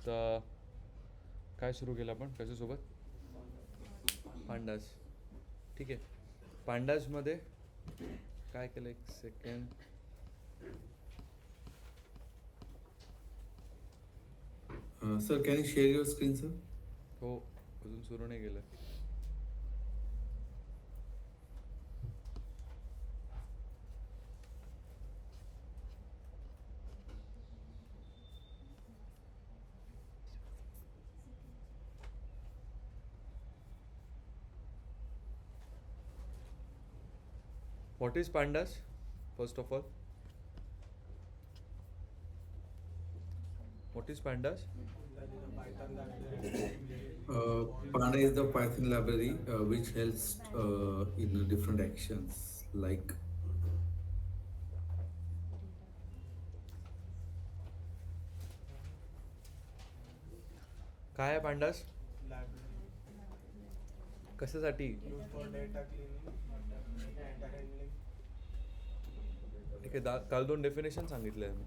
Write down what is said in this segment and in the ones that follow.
आता काय सुरू केलं आपण कशासोबत? पांडास. ठीक आहे. पांडासमध्ये काय केलं? एक second. Sir, can you share your screen, sir? हो, अजून सुरू नाही केलं. What is pandas? First of all, what is pandas? Panda is the Python library which helps in different actions like काय आहे पांडास? कशासाठी? ठीक आहे. काल 2 डेफिनेशन सांगितले आहे मी.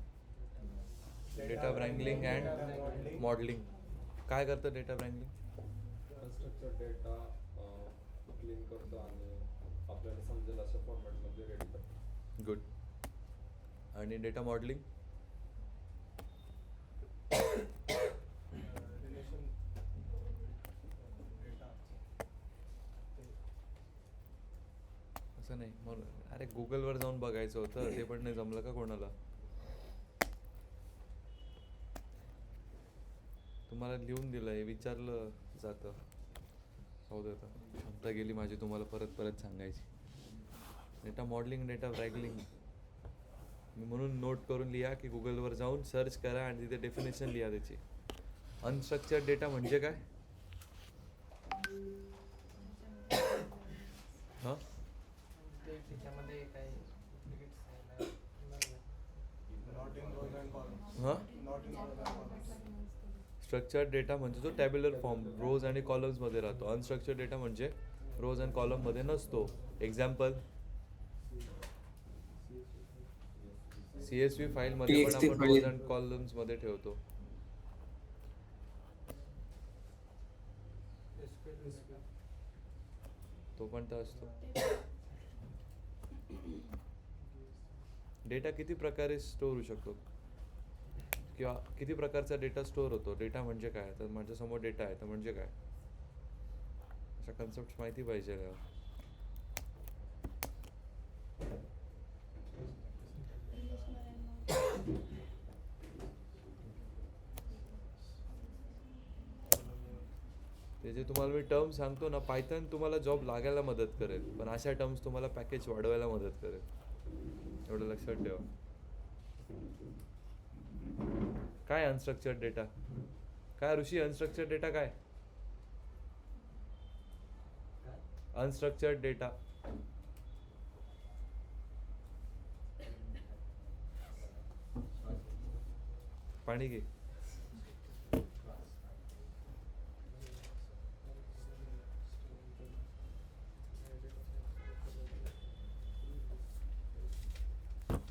Data wrangling and modelling. काय करतं data wrangling? Unstructured data clean करतो आणि आपल्याला समजेल अशा फॉर्मॅटमध्ये रेडी करतो. गुड. आणि डेटा मॉडेलिंग? असं नाही मग. अरे गुगलवर जाऊन बघायचं होतं, ते पण नाही जमलं का कोणाला? तुम्हाला लिहून दिलं आहे, विचारलं जातं. हो देतं. क्षमता गेली माझी तुम्हाला परत परत सांगायची. डेटा मॉडेलिंग, डेटा व्रँगलिंग मी म्हणून नोट करून लिहा की गुगलवर जाऊन सर्च करा आणि तिथे डेफिनेशन लिहा त्याची. अनस्ट्रक्चर्ड डेटा म्हणजे काय? हां, हां. स्ट्रक्चर्ड डेटा म्हणजे तो टॅब्युलर फॉर्म रोज आणि कॉलम्समध्ये राहतो. अनस्ट्रक्चर्ड डेटा म्हणजे रोज आणि कॉलममध्ये नसतो. एक्झाम्पल, CSV फाईलमध्ये पण TXT आपण रोज file. आणि कॉलम्समध्ये ठेवतो. तो पण तर असतो. डेटा किती प्रकारे स्टोअर होऊ शकतो किंवा किती प्रकारचा डेटा स्टोअर होतो? डेटा म्हणजे काय? तर माझ्यासमोर डेटा आहे तर म्हणजे काय? अशा कन्सेप्ट माहिती पाहिजे. ते जे तुम्हाला मी टर्म सांगतो ना, पायथन तुम्हाला जॉब लागायला मदत करेल, पण अशा टर्म्स तुम्हाला पॅकेज वाढवायला मदत करेल. एवढं लक्षात ठेवा. काय अनस्ट्रक्चर्ड डेटा? काय ऋषी, अनस्ट्रक्चर्ड डेटा काय? अनस्ट्रक्चर्ड डेटा पाणी घे.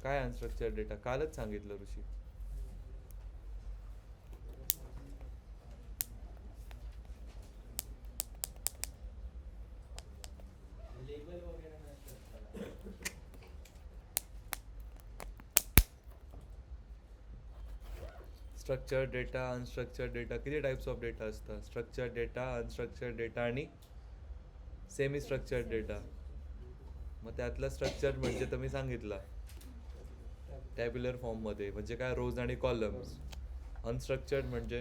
काय अनस्ट्रक्चर्ड डेटा? कालच सांगितलं ऋषी. स्ट्रक्चर्ड डेटा, अनस्ट्रक्चर्ड डेटा, किती टाईप्स ऑफ डेटा असतात? स्ट्रक्चर्ड डेटा, अनस्ट्रक्चर्ड डेटा आणि सेमी स्ट्रक्चर्ड डेटा. मग त्यातला स्ट्रक्चर्ड म्हणजे तर मी सांगितला टॅब्युलर फॉर्ममध्ये म्हणजे काय? रोज आणि कॉलम्स. अनस्ट्रक्चर्ड म्हणजे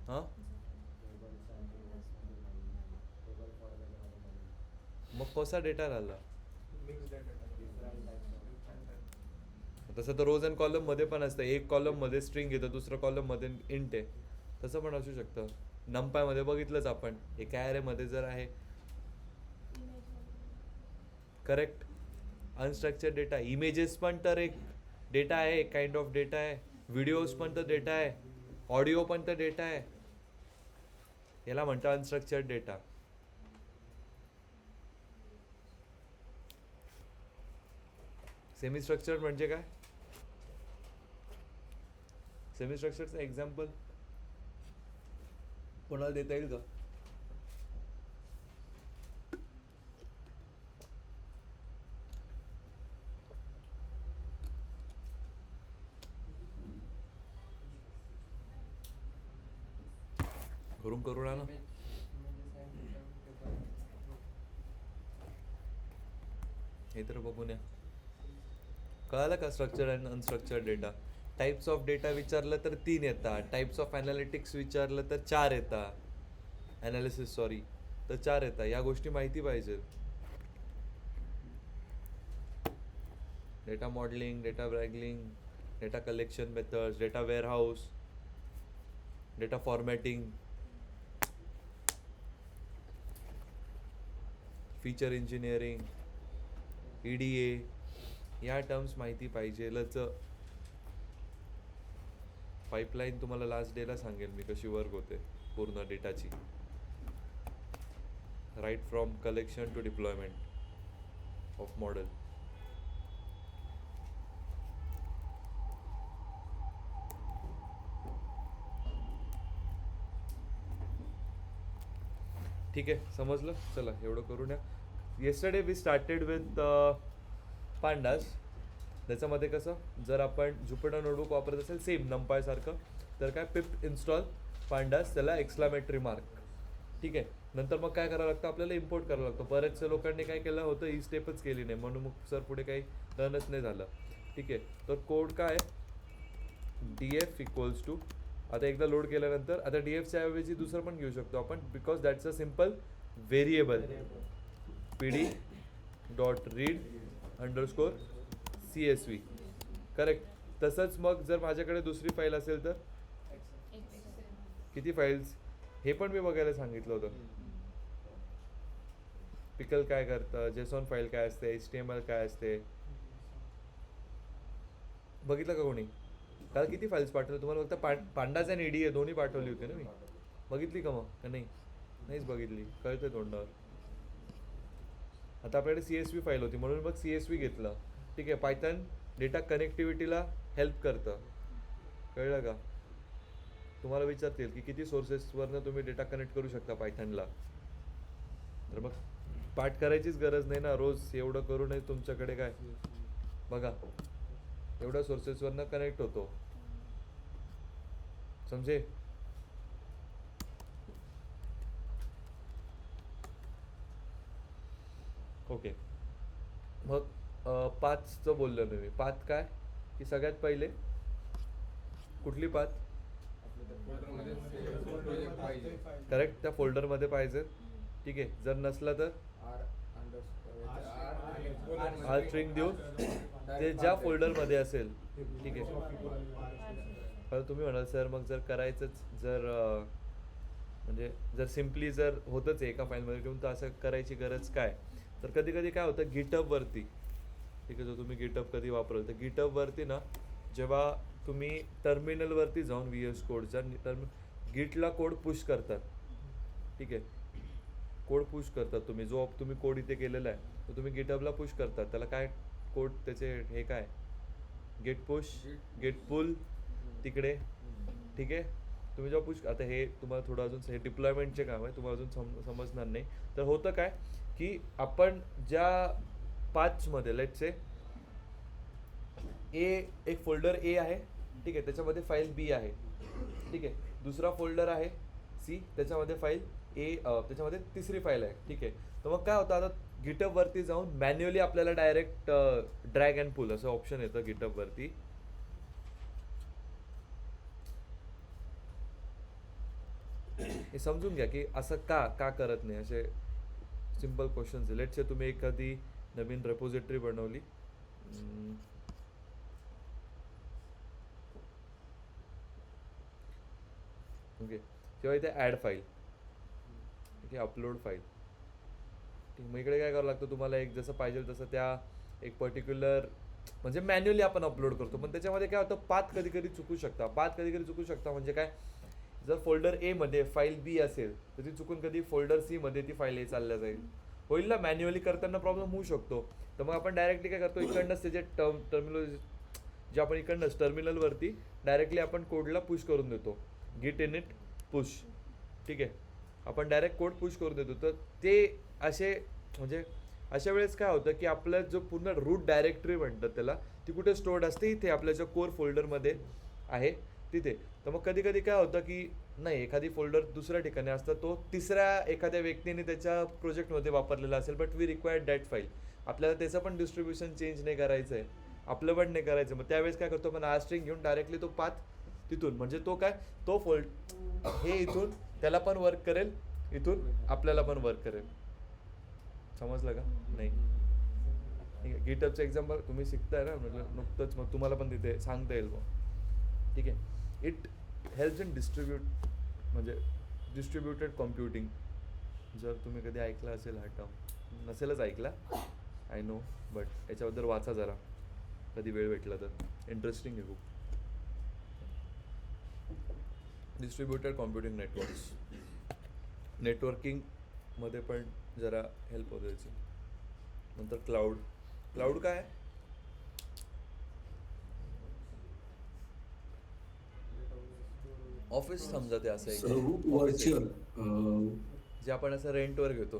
हां, मग कसा डेटा राहिला? तसं तर रोज अँड कॉलममध्ये पण असतं. एक कॉलममध्ये स्ट्रिंग येतं, दुसरं कॉलममध्ये इंट आहे. तसं पण असू शकतं. नंपायमध्ये बघितलंच आपण, एका ॲरेमध्ये जर आहे. करेक्ट. अनस्ट्रक्चर्ड डेटा, इमेजेस पण तर एक डेटा आहे, एक काइंड ऑफ डेटा आहे. व्हिडिओज पण तर डेटा आहे, ऑडिओ पण तर डेटा आहे. याला म्हणतात अनस्ट्रक्चर्ड डेटा. सेमी स्ट्रक्चर्ड म्हणजे काय? सेमी स्ट्रक्चरचं एक्झाम्पल कोणाला देता येईल का? करून करून आणा. हे तर बघून या. कळालं का structured and unstructured data? Types of data विचारलं तर 3 येतात. टाइप्स ऑफ अनालिटिक्स विचारलं तर 4 येतात. अनालिसिस सॉरी तर 4 येतात. या गोष्टी माहिती पाहिजे. Data modelling, data wrangling, data collection methods, data warehouse, data formatting, feature engineering, EDA, या टर्म्स माहिती पाहिजेलच. पाईपलाईन तुम्हाला लास्ट डेला सांगेल मी कशी वर्क होते पूर्ण डेटाची. Right from collection to deployment of model. ठीक आहे, समजलं. चला एवढं करून या. Yesterday we started with pandas. त्याच्यामध्ये कसं, जर आपण ज्युपिटर नोटबुक वापरत असेल सेम नंपाय सारखं, तर काय पिप इन्स्टॉल पांडास, त्याला एक्सक्लामेटरी मार्क. ठीक आहे. नंतर मग काय करावं लागतं, आपल्याला इम्पोर्ट करावं लागतं. बऱ्याचशा लोकांनी काय केलं होतं, ही स्टेपच केली नाही, म्हणून मग सर पुढे काही रनच नाही झालं. ठीक आहे. तर कोड काय, DF इक्वल्स टू, आता एकदा लोड केल्यानंतर आता DFच्या ऐवजी दुसरं पण घेऊ शकतो आपण, because that's a simple variable. PD dot read underscore CSV. Correct. तसंच मग जर माझ्याकडे दुसरी फाईल असेल तर किती फाईल्स, हे पण मी बघायला सांगितलं होतं. पिकल काय करतं, जेसॉन फाईल काय असते, HTML काय असते, बघितलं का कोणी? काल किती फाईल्स पाठवले तुम्हाला? फक्त पांडाच आणि EDA दोन्ही पाठवली होती ना मी. बघितली का मग का नाही? नाहीच बघितली. कळतं तोंडावर. आता आपल्याकडे CSV फाईल होती म्हणून मग CSV घेतलं. ठीक आहे. पायथन डेटा कनेक्टिव्हिटीला हेल्प करतं. कळलं का? तुम्हाला विचारतील की किती सोर्सेसवरनं तुम्ही डेटा कनेक्ट करू शकता पायथनला. तर मग पाठ करायचीच गरज नाही ना. रोज एवढं करू नये. तुमच्याकडे काय बघा, एवढ्या सोर्सेसवरनं कनेक्ट होतो. समजे? ओके. मग पाथचं बोललो मी. पाथ काय की सगळ्यात पहिले कुठली पाथ? करेक्ट, त्या फोल्डरमध्ये पाहिजे. ठीक आहे. जर नसलं तर R स्ट्रिंग देऊन ते ज्या फोल्डरमध्ये असेल. ठीक आहे. पण तुम्ही म्हणाल सर मग जर करायचंच, जर म्हणजे जर सिम्पली जर होतच आहे एका फाईलमध्ये ठेवून, तर असं करायची गरज काय? तर कधी कधी काय होतं, गिटहबवरती, ठीक आहे, जर तुम्ही गिटहब कधी वापराल तर गिटहबवरती ना, जेव्हा तुम्ही टर्मिनलवरती जाऊन VS कोडच्या गिटला कोड पुश करतात. ठीक आहे. कोड पुश करतात तुम्ही, जो तुम्ही कोड इथे केलेला आहे तो तुम्ही गिटहबला पुश करतात. त्याला काय कोड त्याचे हे काय, गेट पुश, गेट पुल तिकडे. ठीक आहे. तुम्ही जेव्हा पुश, आता हे तुम्हाला थोडं अजून हे डिप्लॉयमेंटचे काम आहे, तुम्हाला अजून समजणार नाही. तर होतं काय की आपण ज्या पाथमध्ये लेट्स से एक फोल्डर A आहे. ठीक आहे. त्याच्यामध्ये फाईल B आहे. ठीक आहे. दुसरा फोल्डर आहे C, त्याच्यामध्ये फाईल A, त्याच्यामध्ये तिसरी फाईल आहे. ठीक आहे. तर मग काय होतं, आता गिटहबवरती जाऊन मॅन्युअली आपल्याला डायरेक्ट ड्रॅग अँड पुल असं ऑप्शन येतं गिटहबवरती. हे समजून घ्या की असं का करत नाही. असे सिम्पल क्वेश्चन्स. लेट्स से तुम्ही एखादी नवीन रेपोजिटरी बनवली. ओके. किंवा इथे ॲड फाईल, ठीक आहे, अपलोड फाईल. ठीक. मग इकडे काय करावं लागतं तुम्हाला, एक जसं पाहिजे तसं त्या एक पर्टिक्युलर म्हणजे मॅन्युअली आपण अपलोड करतो. पण त्याच्यामध्ये काय होतं, पाथ कधी कधी चुकू शकता. म्हणजे काय, जर फोल्डर A मध्ये फाईल B असेल तर ती चुकून कधी फोल्डर C मध्ये ती फाईल A चालल्या जाईल. होईल ना, मॅन्युअली करताना प्रॉब्लेम होऊ शकतो. तर मग आपण डायरेक्टली काय करतो, इकडनंच त्याचे टर्मिनल जे आपण इकडनंच टर्मिनलवरती डायरेक्टली आपण कोडला पुश करून देतो. गिट इन इट पुश. ठीक आहे, आपण डायरेक्ट कोड पुश करून देतो. तर ते असे म्हणजे अशा वेळेस काय होतं की आपला जो पूर्ण रूट डायरेक्टरी म्हणतात त्याला, ती कुठे स्टोर्ड असते, इथे आपल्या जो कोर फोल्डरमध्ये आहे तिथे. तर मग कधी कधी काय होतं की नाही, एखादी फोल्डर दुसऱ्या ठिकाणी असतं, तो तिसऱ्या एखाद्या व्यक्तीने त्याच्या प्रोजेक्टमध्ये वापरलेला असेल, but we required that file. आपल्याला त्याचं पण डिस्ट्रीब्युशन चेंज नाही करायचं आहे, आपलं पण नाही करायचं. मग त्यावेळेस काय करतो, आपण आर स्ट्रिंग घेऊन डायरेक्टली तो पाथ तिथून, म्हणजे तो काय, तो हे इथून त्याला पण वर्क करेल, इथून आपल्याला पण वर्क करेल. समजलं का? नाही, ठीक आहे. गिटहबचं एक्झाम्पल तुम्ही शिकताय ना, म्हटलं नुकतंच, मग तुम्हाला पण तिथे सांगता येईल मग. ठीक आहे. इट हेल्प्स इन म्हणजे डिस्ट्रीब्युटेड कॉम्प्युटिंग. जर तुम्ही कधी ऐकला असेल हा टर्म, नसेलच ऐकला, आय नो, बट याच्याबद्दल वाचा जरा कधी वेळ भेटला तर. इंटरेस्टिंग आहे खूप. डिस्ट्रीब्युटेड कॉम्प्युटिंग नेटवर्क्स, नेटवर्किंगमध्ये पण जरा हेल्प होते त्याची. नंतर क्लाउड. क्लाउड काय आहे? ऑफिस समजा ते असं So एक ऑफिस आहे virtual, जे आपण असं रेंटवर घेतो,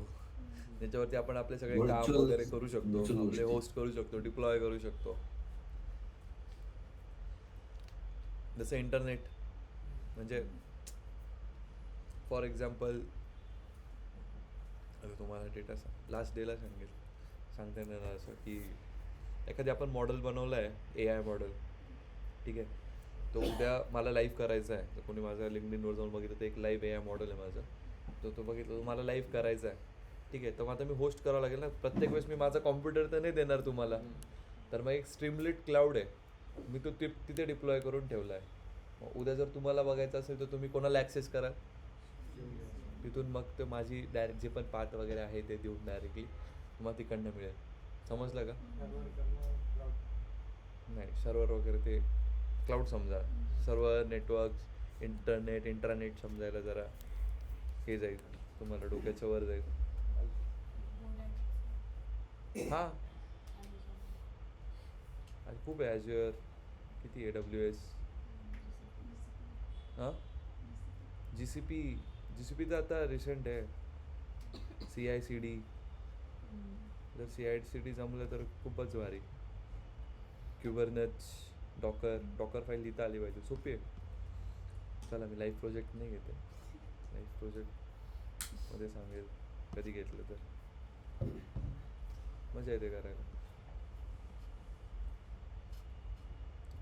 त्याच्यावरती आपण आपले सगळे काम Virtual- वगैरे करू शकतो, virtual आपले गोष्टी. होस्ट करू शकतो, डिप्लॉय करू शकतो. जसं इंटरनेट, म्हणजे फॉर एक्झाम्पल आता तुम्हाला डेटा लास्ट डेला सांगता येणार असं की एखादी आपण मॉडेल बनवलं आहे, AI मॉडेल, ठीक आहे, तो उद्या मला लाईव्ह करायचा आहे. तर कोणी माझ्या लिंक्डइनवर जाऊन बघितलं तर एक लाईव्ह AI मॉडेल आहे माझं, तो बघितलं, तो मला लाईव्ह करायचा आहे. ठीक आहे, तर मग आता मी होस्ट करावं लागेल ना, प्रत्येक वेळेस मी माझा कॉम्प्युटर तर नाही देणार तुम्हाला. तर मग एक स्ट्रीमलिट क्लाउड आहे, मी तो तिथे डिप्लॉय करून ठेवला आहे. मग उद्या जर तुम्हाला बघायचं असेल तर तुम्ही कोणाला ॲक्सेस कराल तिथून, मग ते माझी डायरेक्ट जे पण पाथ वगैरे आहे ते देऊन डायरेक्टली मग तिकडनं मिळेल. समजलं का? नाही, सर्व्हर वगैरे ते क्लाउड समजा, सर्व्हर, नेटवर्क, इंट्रानेट समजायला जरा हे जाईल, तुम्हाला डोक्याच्या वर जाईल. हां, आणि खूप आहे. ॲज्युअर, किती AWS, हां, GCP तर आता रिसेंट आहे. CI/CD, जर CI/CD जमलं तर खूपच भारी. क्युबरनेट्स, डॉकर फाईल लिहिता आली पाहिजे, सोपी आहे. चला, मी लाईव्ह प्रोजेक्ट नाही घेते, लाईव्ह प्रोजेक्टमध्ये सांगेल कधी घेतलं तर, मजा येते करायला.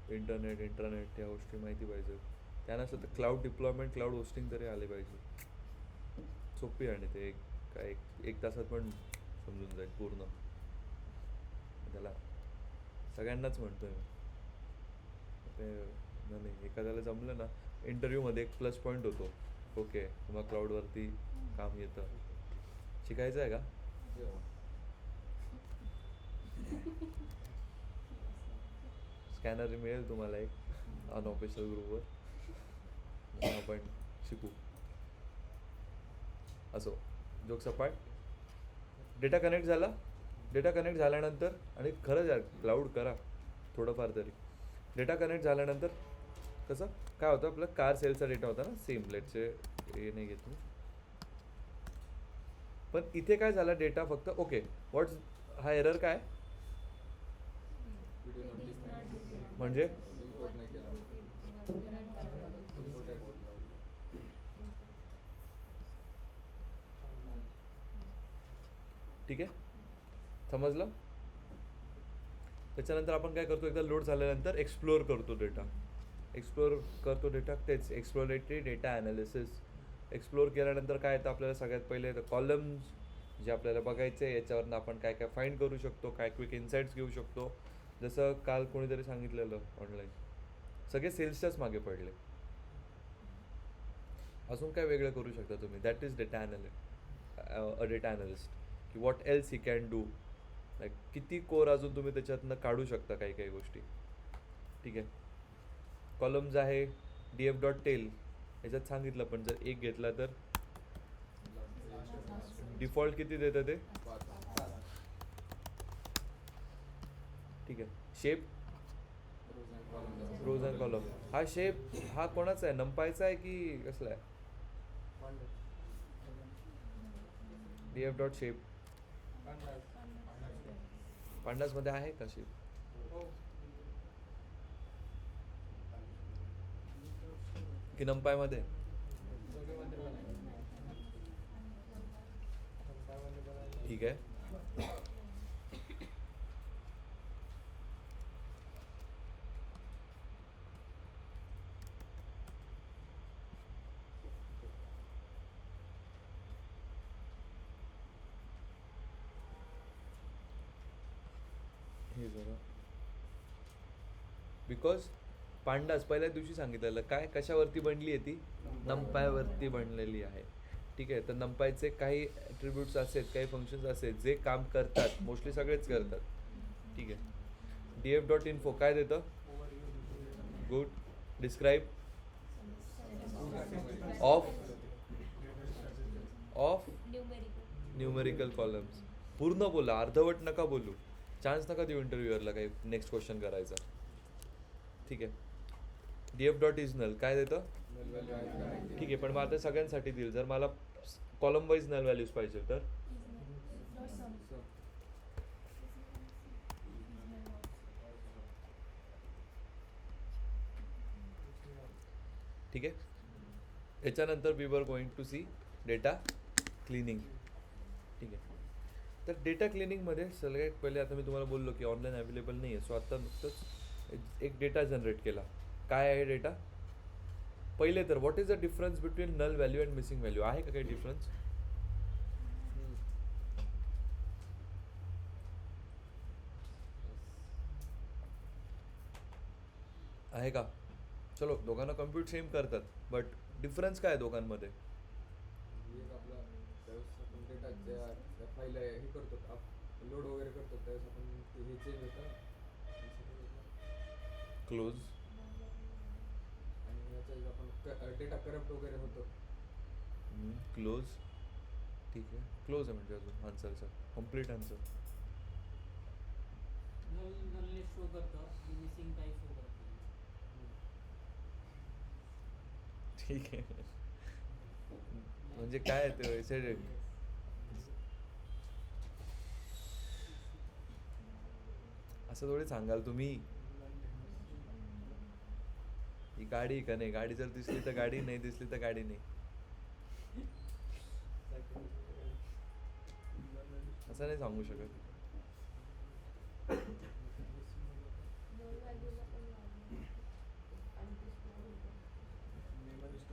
इंटरनेट या गोष्टी माहिती पाहिजे. त्यानंतर तर क्लाउड डिप्लॉयमेंट, क्लाउड होस्टिंग तरी आले पाहिजे. सोपी आहे आणि ते एक तासात पण समजून जाईल पूर्ण. त्याला सगळ्यांनाच म्हणतोय मी ते, नाही एखाद्याला जमलं ना, इंटरव्ह्यूमध्ये एक प्लस पॉईंट होतो. ओके, तुम्हाला क्लाउडवरती काम येतं, शिकायचं आहे का? स्कॅनर मिळेल तुम्हाला एक अनऑफिशियल ग्रुपवर, आपण शिकू. असो, जोक सपाट. डेटा कनेक्ट झाल्यानंतर, आणि खरंच यार क्लाउड करा थोडंफार तरी. डेटा कनेक्ट झाल्यानंतर कसं काय होतं, आपलं कार सेलचा डेटा होता ना, सेम लेटचे हे नाही घेत मी, पण इथे काय झाला, डेटा फक्त ओके, व्हॉट्स हा एरर काय म्हणजे? ठीक आहे, समजलं? त्याच्यानंतर आपण काय करतो, एकदा लोड झाल्यानंतर एक्सप्लोअर करतो डेटा, तेच एक्सप्लोरेटरी डेटा ॲनालिसिस. एक्सप्लोअर केल्यानंतर काय येतं आपल्याला, सगळ्यात पहिले कॉलम्स जे आपल्याला बघायचे, याच्यावरनं आपण काय काय फाईंड करू शकतो, काय क्विक इन्साईट्स घेऊ शकतो. जसं काल कोणीतरी सांगितलेलं ऑनलाईन, सगळे सेल्सच्याच मागे पडले. अजून काय वेगळं करू शकता तुम्ही, दॅट इज डेटा ॲनालिस्ट, की what else he can do, like किती कोर अजून तुम्ही त्याच्यातनं काढू शकता काही काही गोष्टी. ठीक आहे, कॉलम्स आहे df.tail, याच्यात सांगितलं, पण जर एक घेतला तर डिफॉल्ट किती देतं ते? ठीक आहे. Shape rows and column. हा शेप हा कोणाचा आहे, नंपायचा आहे की कसला आहे? df डॉट शेप पांडासमध्ये आहे का शेप? की नंपायमध्ये? ठीक आहे. हे जरा बिकॉज पांडास पहिल्या दिवशी सांगितलेलं काय कशावरती बनली आहे ती, नंपायवरती बनलेली आहे. ठीक आहे. तर नंपायचे काही ॲट्रिब्यूट्स असेल, काही फंक्शन्स असेल जे काम करतात, मोस्टली सगळेच करतात. ठीक आहे. df डॉट इन्फो काय देतं? Good. Describe of of numerical columns. पूर्ण बोला, अर्धवट नका बोलू. चान्स नका देऊ इंटरव्ह्यूअरला काही नेक्स्ट क्वेश्चन करायचा. ठीक आहे. df डॉट इज नल काय देतं? ठीक आहे. पण मग आता सगळ्यांसाठी देईल. जर मला कॉलम वाईज नल व्हॅल्यूज पाहिजे तर ठीक आहे. याच्यानंतर we were going to see data cleaning. ठीक आहे. तर डेटा क्लिनिंगमध्ये सगळ्यात पहिले आता मी तुम्हाला बोललो की ऑनलाईन अवेलेबल नाही आहे. सो आता नुकतंच एक डेटा जनरेट केला. काय आहे डेटा? पहिले तर what is the difference between null value and missing value? आहे का काही डिफरन्स? आहे का? चलो दोघांना कम्प्यूट सेम करतात, बट डिफरन्स काय आहे दोघांमध्ये? एक आपला त्यावेळेस आपण डेटा ज्या फाईल हे करतो लोड वगैरे करतो त्यावेळेस आपण हे चेंज होतं क्लोज. आणि याच्यात आपण डेटा करप्ट वगैरे होतो. क्लोज. ठीक आहे. क्लोज आहे म्हणजे अजून आन्सरचा कम्प्लीट आन्सर. नलने शो करतं आणि मिसिंग काही शो करतं. ठीक आहे. म्हणजे काय ते वैसे असं थोडी सांगाल तुम्ही. ही गाडी का नाही, गाडी जर दिसली तर गाडी, नाही दिसली तर गाडी नाही. असं नाही सांगू शकत.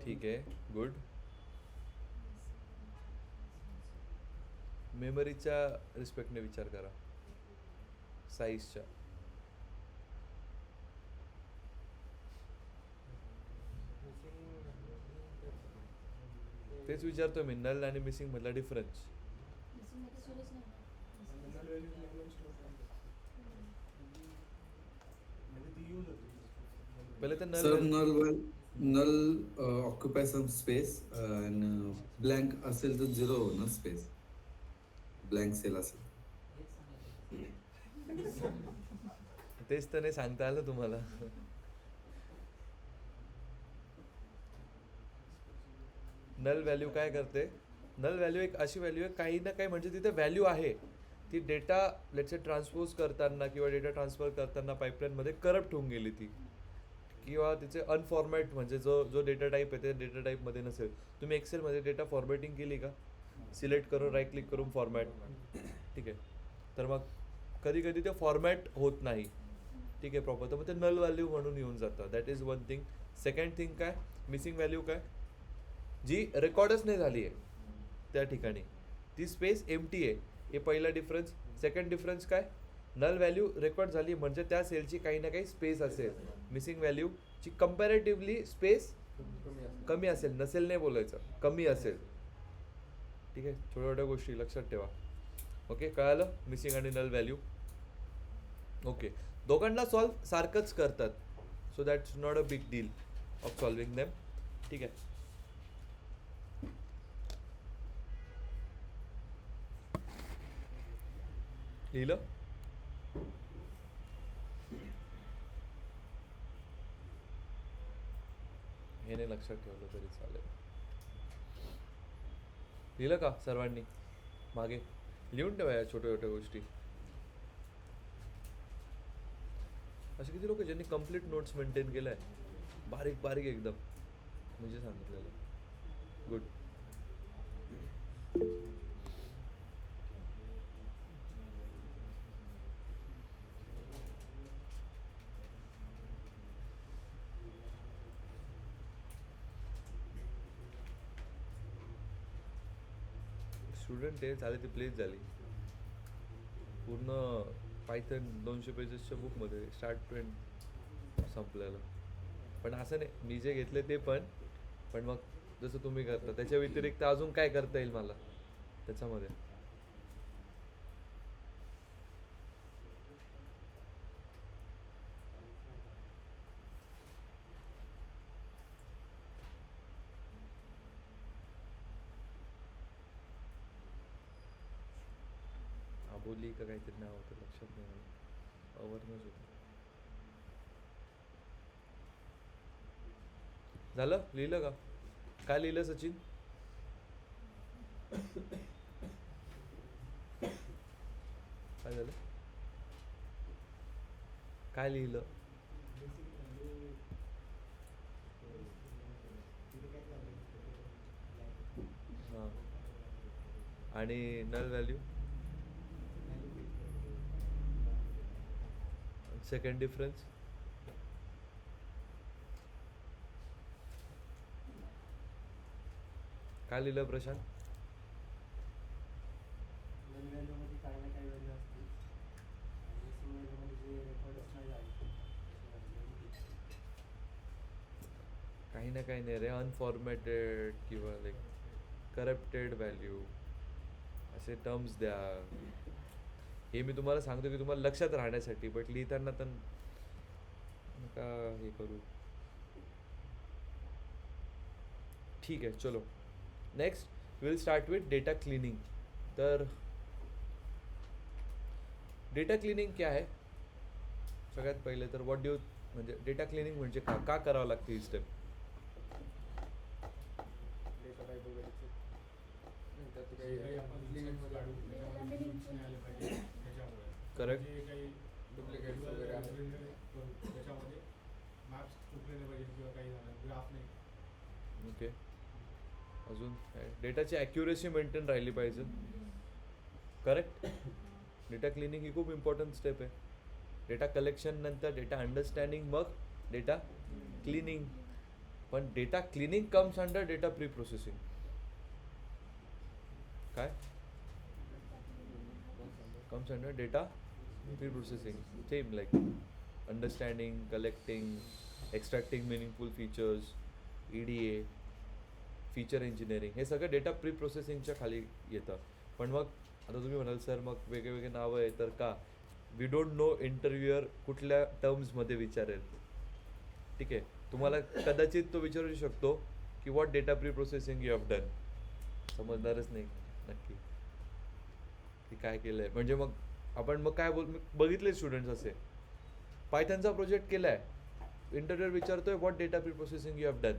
ठीक आहे. गुड. मेमरीच्या रिस्पेक्टने विचार करा, साईजच्या. तेच विचारतो मी, नल आणि मिसिंग मधला डिफरन्स. पहिले तर Sir, null null occupies some space and blank असेल तर zero ना space. Blank cell असेल. तेच तर नाही सांगता आलं तुम्हाला. नल व्हॅल्यू काय करते? नल व्हॅल्यू एक अशी व्हॅल्यू आहे, काही ना काही म्हणजे तिथे व्हॅल्यू आहे, ती डेटा लेट्स ट्रान्सपोज करताना किंवा डेटा ट्रान्सफर करताना पाईपलाईनमध्ये करप्ट होऊन गेली ती, किंवा तिचे अनफॉर्मॅट म्हणजे जो डेटा टाईप आहे ते डेटा टाईपमध्ये नसेल. तुम्ही एक्सेलमध्ये डेटा फॉर्मॅटिंग केली का? सिलेक्ट करून राईट क्लिक करून फॉर्मॅट. ठीक आहे. तर मग कधी कधी ते फॉर्मॅट होत नाही. ठीक आहे प्रॉपर, तर मग ते नल व्हॅल्यू म्हणून येऊन जातं. That is one thing. Second thing काय? मिसिंग व्हॅल्यू काय? जी रेकॉर्डच नाही झाली आहे त्या ठिकाणी, ती स्पेस एम्प्टी आहे. हे पहिला डिफरन्स. सेकंड डिफरन्स काय? नल व्हॅल्यू रेकॉर्ड झाली म्हणजे त्या सेलची काही ना काही स्पेस असेल. मिसिंग व्हॅल्यूची कंपॅरेटिव्हली स्पेस कमी असेल, नसेल नाही बोलायचं, कमी असेल. ठीक आहे. छोट्या छोट्या गोष्टी लक्षात ठेवा. ओके, कळालं? मिसिंग आणि नल व्हॅल्यू. ओके. दोघांना सॉल्व सारखंच करतात, so that's not a big deal of solving them. ठीक आहे. लिहिलं? हे नाही लक्षात ठेवलं तरी चालेल. लिहिलं का सर्वांनी मागे? लिहून ठेवा या छोट्या छोट्या गोष्टी. असे किती लोक ज्यांनी कम्प्लीट नोट्स मेंटेन केलाय, बारीक बारीक एकदम, म्हणजे सांगितलेलं. गुड. स्टुडंट आहे झाले, ती प्लेस झाली पूर्ण. पायथन 200 पेजेसच्या बुकमध्ये स्टार्ट टू एंड संपलेलं. पण असं नाही, मी जे घेतले ते पण मग जसं तुम्ही करता त्याच्या व्यतिरिक्त अजून काय करता येईल मला त्याच्यामध्ये. आबोली का काहीतरी नाव होतं, लक्षात नाही मला. अवरनच होतं. झालं? लिहिलं का? काय लिहिलं सचिन? काय झालं? काय लिहिलं? हां. आणि नल व्हॅल्यू, सेकंड डिफरन्स, काय लिहिलं प्रशांत? नल व्हॅल्यूमध्ये काही ना काही व्हॅल्यू असते आणि एसओ व्हॅल्यूमध्ये जे रेकॉर्डच नाही झाले काही ना काही नाही रे, अनफॉर्मॅटेड किंवा लाईक करप्टेड व्हॅल्यू असे टर्म्स द्या. हे मी तुम्हाला सांगतो की तुम्हाला लक्षात राहण्यासाठी, बट लिहिताना तर नका हे करू. ठीक आहे, चलो next will start with data cleaning. तर डेटा क्लिनिंग क्या है? सगळ्यात पहिले तर व्हॉट डू, म्हणजे डेटा क्लिनिंग म्हणजे का करावं लागते ही स्टेप? डेटा टाईप वगैरे त्यात काही काही आपण लिमिट्स काढू त्याच्यामध्ये लिमिट्स नाही आले पाहिजे त्याच्यामुळे. Correct. जे काही Duplicates वगैरे आहेत. करू त्याच्यामध्ये मॅप्स चुकले नाही पाहिजे किंवा काही झालं ग्राफ नाही. ओके. अजून डेटाची ॲक्युरेसी मेंटेन राहिली पाहिजे. करेक्ट. डेटा क्लिनिंग ही खूप इम्पॉर्टंट स्टेप आहे. डेटा कलेक्शन नंतर डेटा अंडरस्टँडिंग, मग डेटा क्लिनिंग. पण data cleaning comes under data preprocessing. काय comes under data preprocessing? Same like understanding, collecting, extracting meaningful features, EDA, feature engineering, हे सगळं data pre प्रोसेसिंगच्या खाली येतं. पण मग आता तुम्ही म्हणाल सर मग वेगळे वेगळे नावं आहे तर का? वी डोंट नो इंटरव्ह्युअर कुठल्या टर्म्समध्ये विचारेल. ठीक आहे, तुम्हाला कदाचित तो विचारू शकतो की what data preprocessing you have done. समजणारच नाही नक्की की काय केलं आहे. म्हणजे मग आपण मग काय बघितले स्टुडंट्स असे पायथनचा प्रोजेक्ट केला आहे, इंटरव्ह्यूअर विचारतोय what data preprocessing you have done.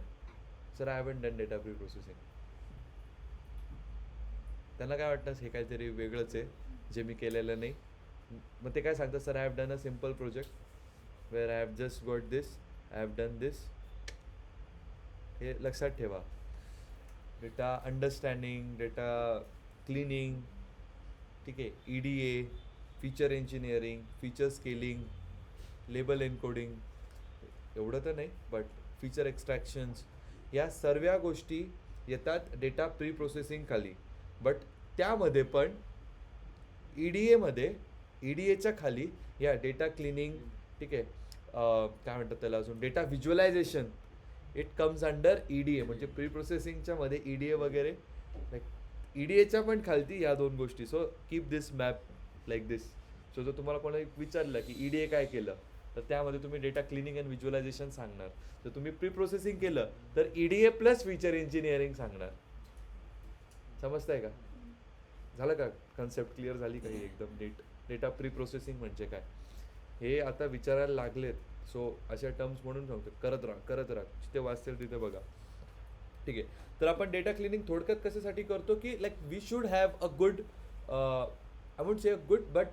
Sir I haven't done data pre processing. त्यांना काय वाटतं हे काहीतरी वेगळंच आहे जे मी केलेलं नाही. मग ते काय सांगतात, sir I have done a simple project where I have just got this, I have done this. हे लक्षात ठेवा. डेटा अंडरस्टँडिंग, डेटा क्लिनिंग, ठीक आहे, EDA, feature engineering, feature scaling, label encoding, एवढं तर नाही बट फीचर एक्स्ट्रॅक्शन्स, या सर्व गोष्टी येतात डेटा प्री प्रोसेसिंग खाली. बट त्यामध्ये पण EDAच्या खाली या डेटा क्लिनिंग, ठीक आहे, काय म्हणतात त्याला अजून, data visualization, it comes under EDA. म्हणजे प्री प्रोसेसिंगच्या मध्ये EDA वगैरे, लाईक EDAच्या पण खालती या दोन गोष्टी. सो कीप दिस मॅप लाईक दिस. सो जर तुम्हाला कोणी विचारलं की EDA काय केलं तर त्यामध्ये तुम्ही डेटा क्लिनिंग अँड व्हिज्युअलायझेशन सांगणार. जर तुम्ही प्री प्रोसेसिंग केलं तर EDA प्लस फीचर इंजिनिअरिंग सांगणार. समजतंय का? झालं का? कन्सेप्ट क्लिअर झाली का? ही एकदम नीट. डेटा प्री प्रोसेसिंग म्हणजे काय हे आता विचारायला लागलेत सो अशा टर्म्स म्हणून सांगतो, करत राहा जिथे वाचतील तिथे बघा. ठीक आहे. तर आपण डेटा क्लिनिंग थोडक्यात कशासाठी करतो की like we should have a good, I would say good, but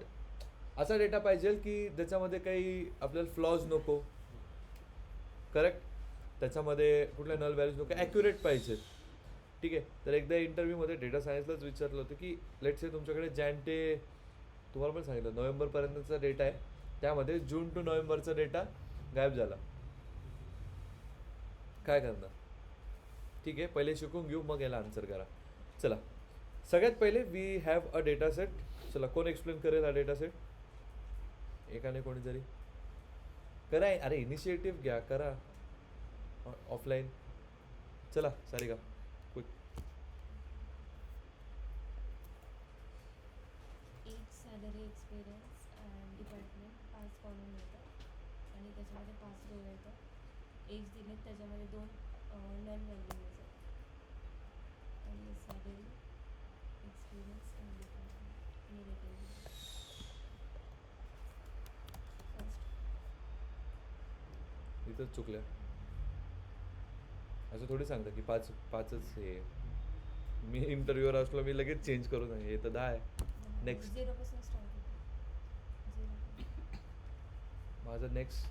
असा डेटा पाहिजे की ज्याच्यामध्ये काही आपल्याला फ्लॉज नको, करेक्ट, त्याच्यामध्ये कुठल्या नल व्हॅल्यूज नको, ॲक्युरेट पाहिजे. ठीक आहे. तर एकदा इंटरव्ह्यूमध्ये डेटा सायन्सलाच विचारलं होतं की लेट से तुमच्याकडे जॅन ते तुम्हाला पण सांगितलं नोव्हेंबरपर्यंतचा डेटा आहे, त्यामध्ये जून टू नोव्हेंबरचा डेटा गायब झाला, काय करणार? ठीक आहे, पहिले शिकून घेऊ मग याला आन्सर करा. चला, सगळ्यात पहिले we have a data set. चला, कोण एक्सप्लेन करेल हा डेटा सेट? एकाने कोणी जरी करा. अरे इनिशिएटिव्ह घ्या, करा ऑफलाईन. चला Sarika, quick. Age, salary, experience and department 5 column येतात आणि त्याच्यामध्ये 5 रो येतात. एज दिलेत त्याच्यामध्ये 2 नन व्हॅल्यू येतात आणि salary, experience and department negative. First इथंच चुकल्या. असं थोडी सांगता की पाचच हे. मी इंटरव्ह्यूवर असलो मी लगेच चेंज करून हे तर 10 आहे. Next. 0 पासून स्टार्ट होतो. 0 माझं नेक्स्ट,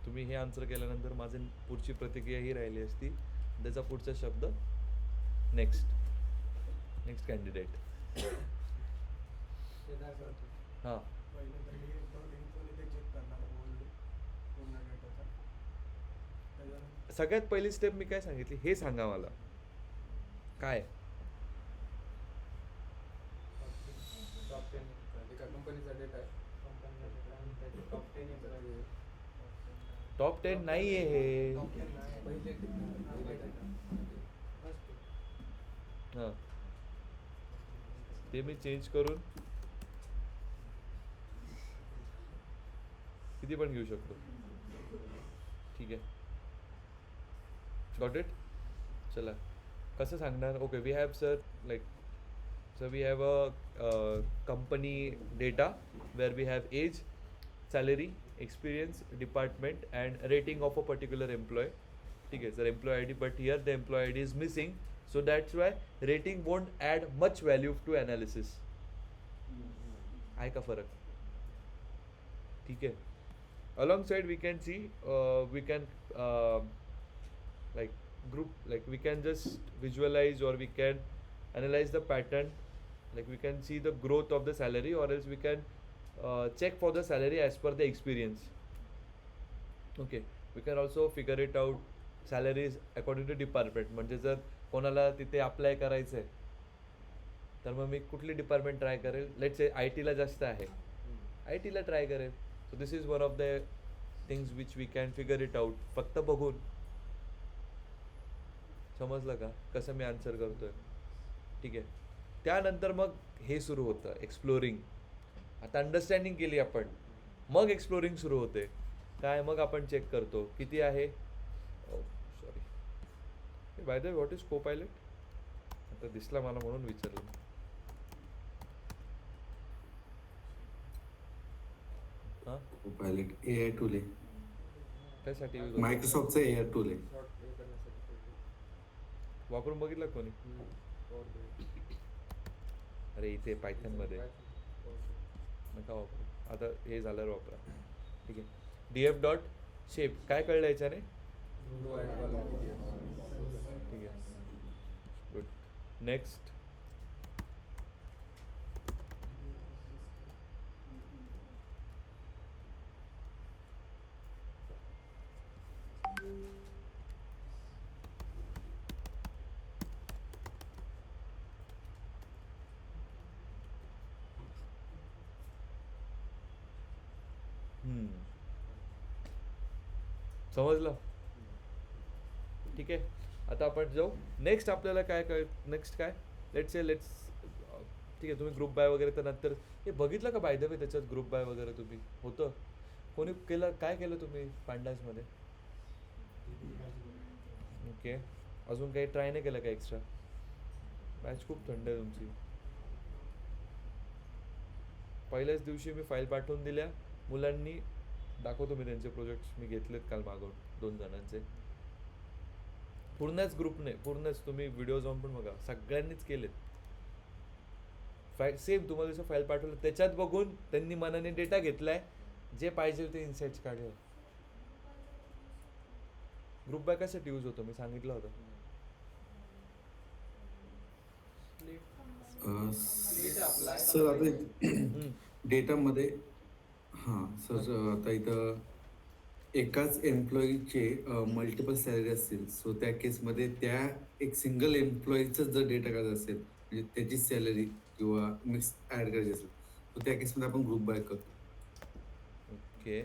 तुम्ही हे आन्सर केल्यानंतर माझं पुढची प्रतिक्रिया ही राहिली असती, त्याचा पुढचा शब्द नेक्स्ट कॅन्डिडेट. ते काय करतो हां, पहिलं तरी इन्फो इथे चेक करणार पूर्ण डेटाचा. त्याच्यानंतर सगळ्यात पहिली स्टेप मी काय सांगितली हे सांगा मला, काय? टॉप 10 एका कंपनीचा डेटा आहे. टॉप 10 एम्प्लॉई टॉप 10 नाही आहे हे. पहिले हां, ते मी चेंज करून किती पण घेऊ शकतो. ठीक आहे, गॉट इट. चला, कसं सांगणार? Okay, we have sir like sir we have a company data where we have age, salary, experience, department and rating of a particular employee. ठीक आहे, sir employee I D, but here the employee I D is missing, so that's why rating won't add much value to analysis. आहे का फरक? ठीक आहे. Alongside we can see we can like group, like we can just visualize or we can analyze the pattern, like we can see the growth of the salary, or else we can check for the salary as per the experience. Okay, we can also figure it out salaries according to department. म्हणजे जर कोणाला तिथे apply करायचं आहे तर मग मी कुठली डिपार्टमेंट ट्राय करेल? लेट्स से आय टीला जास्त आहे, आय टीला ट्राय करेल. So this is one of the things which we can figure it out. फक्त बघून. समजलं का कसं मी आन्सर करतोय? ठीक आहे. त्यानंतर मग हे सुरू होतं एक्सप्लोरिंग. आता अंडरस्टँडिंग केली आपण, मग एक्सप्लोरिंग सुरू होते. काय? मग आपण चेक करतो किती आहे. Sorry, by the way what is Copilot? आता दिसला मला म्हणून विचारलं. हां, पायलट AI टूल आहे, त्यासाठी use होतं. मायक्रोसॉफ्टचं AI टूल आहे. शॉर्ट हे करण्यासाठी वापरून बघितलं कोणी? अरे इथे पायथनमध्ये नका वापरू, आता हे झाल्यावर वापरा. ठीक आहे. DF डॉट शेप काय कळलं याच्याने? ठीक आहे, गुड. नेक्स्ट. समजलं? ठीक आहे. आता आपण जाऊ नेक्स्ट. आपल्याला काय नेक्स्ट काय? लेट्स ठीक आहे, तुम्ही ग्रुप बाय वगैरे तर नंतर हे बघितलं का बाय द वे त्याच्यात ग्रुप बाय वगैरे तुम्ही होतं कोणी केलं? काय केलं तुम्ही पांडाजमध्ये? ओके, अजून काही ट्राय नाही केलं का एक्स्ट्रा? बॅच खूप थंड आहे तुमची. पहिल्याच दिवशी मी फाईल पाठवून दिल्या, मुलांनी दाखवतो मी त्यांचे प्रोजेक्ट्स मी घेतलेत काल मागवून 2 जणांचे. पूर्णच ग्रुपने पूर्णच तुम्ही व्हिडिओ जाऊन पण बघा सगळ्यांनीच केलेत. फाईल सेम तुम्हाला जसं फाईल पाठवलं त्याच्यात बघून त्यांनी मनाने डेटा घेतलाय, जे पाहिजे ते इन्साइट्स काढले. ग्रुप बाय कशासाठी यूज होतो मी सांगितलं होतं. सर आता डेटामध्ये हां सर आता इथं एकाच एम्प्लॉईचे मल्टिपल सॅलरी असतील, सो त्या केसमध्ये त्या एक सिंगल एम्प्लॉईचा जर डेटा काढत असेल म्हणजे त्याची सॅलरी किंवा मिक्स ॲड करायची असेल तर त्या केसमध्ये आपण ग्रुप बाय करतो. ओके.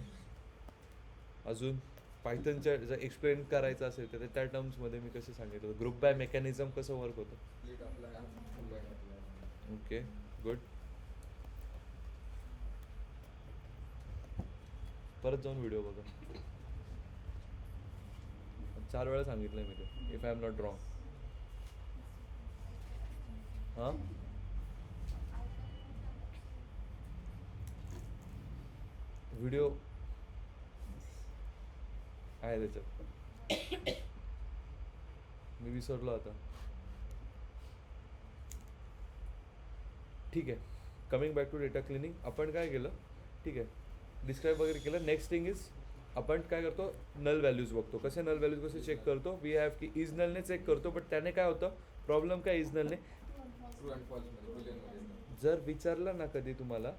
अजून पायथनच्या जर एक्सप्लेन करायचं असेल तर त्या टर्म्समध्ये मी कसं सांगितलं ग्रुप बाय मेकॅनिझम कसं वर्क होतं. स्प्लिट अप्लाय आणि फुल अप्लाय. Okay good. परत जाऊन व्हिडिओ बघा. 4 वेळा सांगितलंय मी ते, if I am not wrong. हां व्हिडिओ आहे त्याच्यात, मी विसरलो आता. ठीक आहे. Coming back to data cleaning, आपण काय केलं, ठीक आहे डिस्क्राईब वगैरे केलं. नेक्स्ट थिंग इज आपण काय करतो, नल व्हॅल्यूज बघतो. कसे नल व्हॅल्यूज कसे चेक करतो, वी हॅव की इज नलने चेक करतो. बट त्याने काय होतं, प्रॉब्लेम काय इज नलने ट्रू अँड फॉल्स मध्ये बुलियनमध्ये. जर विचारलं ना कधी तुम्हाला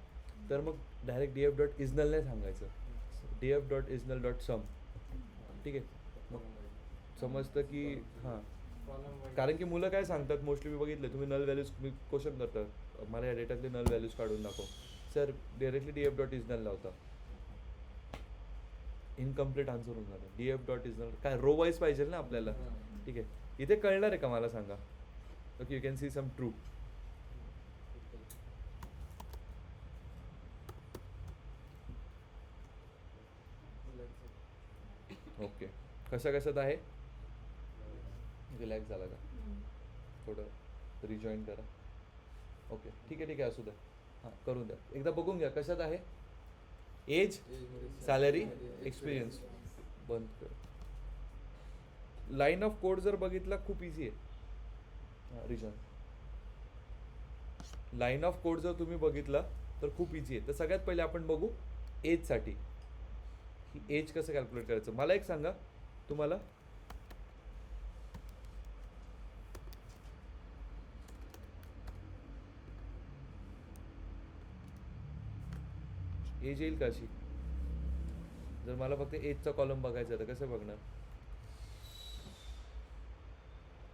तर मग डायरेक्ट डी एफ डॉट इजनल नाही सांगायचं, डी एफ डॉट इजनल डॉट सम. ठीक आहे, मग समजतं की हां. कारण की मुलं काय सांगतात मोस्टली मी बघितलं, तुम्ही नल व्हॅल्यूज मी क्वेश्चन करता मला या डेटातले नल व्हॅल्यूज काढून दाखव, sir directly D F dot is null लावता, इनकम्प्लीट आन्सर होऊन जातं. डी एफ डॉट इजनल काय रो वाईज पाहिजे ना आपल्याला. ठीक आहे, इथे कळणार आहे का मला सांगा. Okay, you can see some true. Okay, कशा कशात आहे, रिलॅक्स झाला का, थोडं रिजॉईन करा. ओके ठीक आहे असू द्या. हां करून द्या, एकदा बघून घ्या कशात आहे. एज, सॅलरी, एक्सपिरियन्स बंद कर. लाईन ऑफ कोड जर बघितला खूप इझी आहे. हां रिजॉईन. लाईन ऑफ कोड जर तुम्ही बघितला तर खूप इझी आहे. तर सगळ्यात पहिले आपण बघू एजसाठी, की एज कसं कॅल्क्युलेट करायचं. मला एक सांगा, तुम्हाला एज येईल का अशी. जर मला फक्त एजचा कॉलम बघायचा तर कसं बघणार.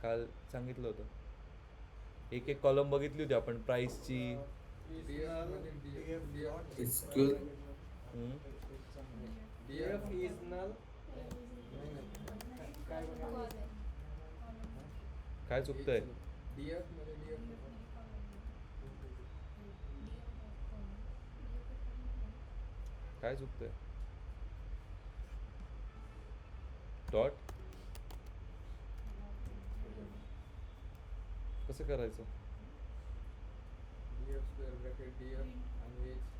काल सांगितलं होतं, एक एक कॉलम बघितली होती आपण प्राइसची. SQL DF is null. काय चुकतंय. DF मध्ये DF काय चुकतंय. डॉट कसं करायचं. DF स्क्वेअर ब्रॅकेट DF आणि H.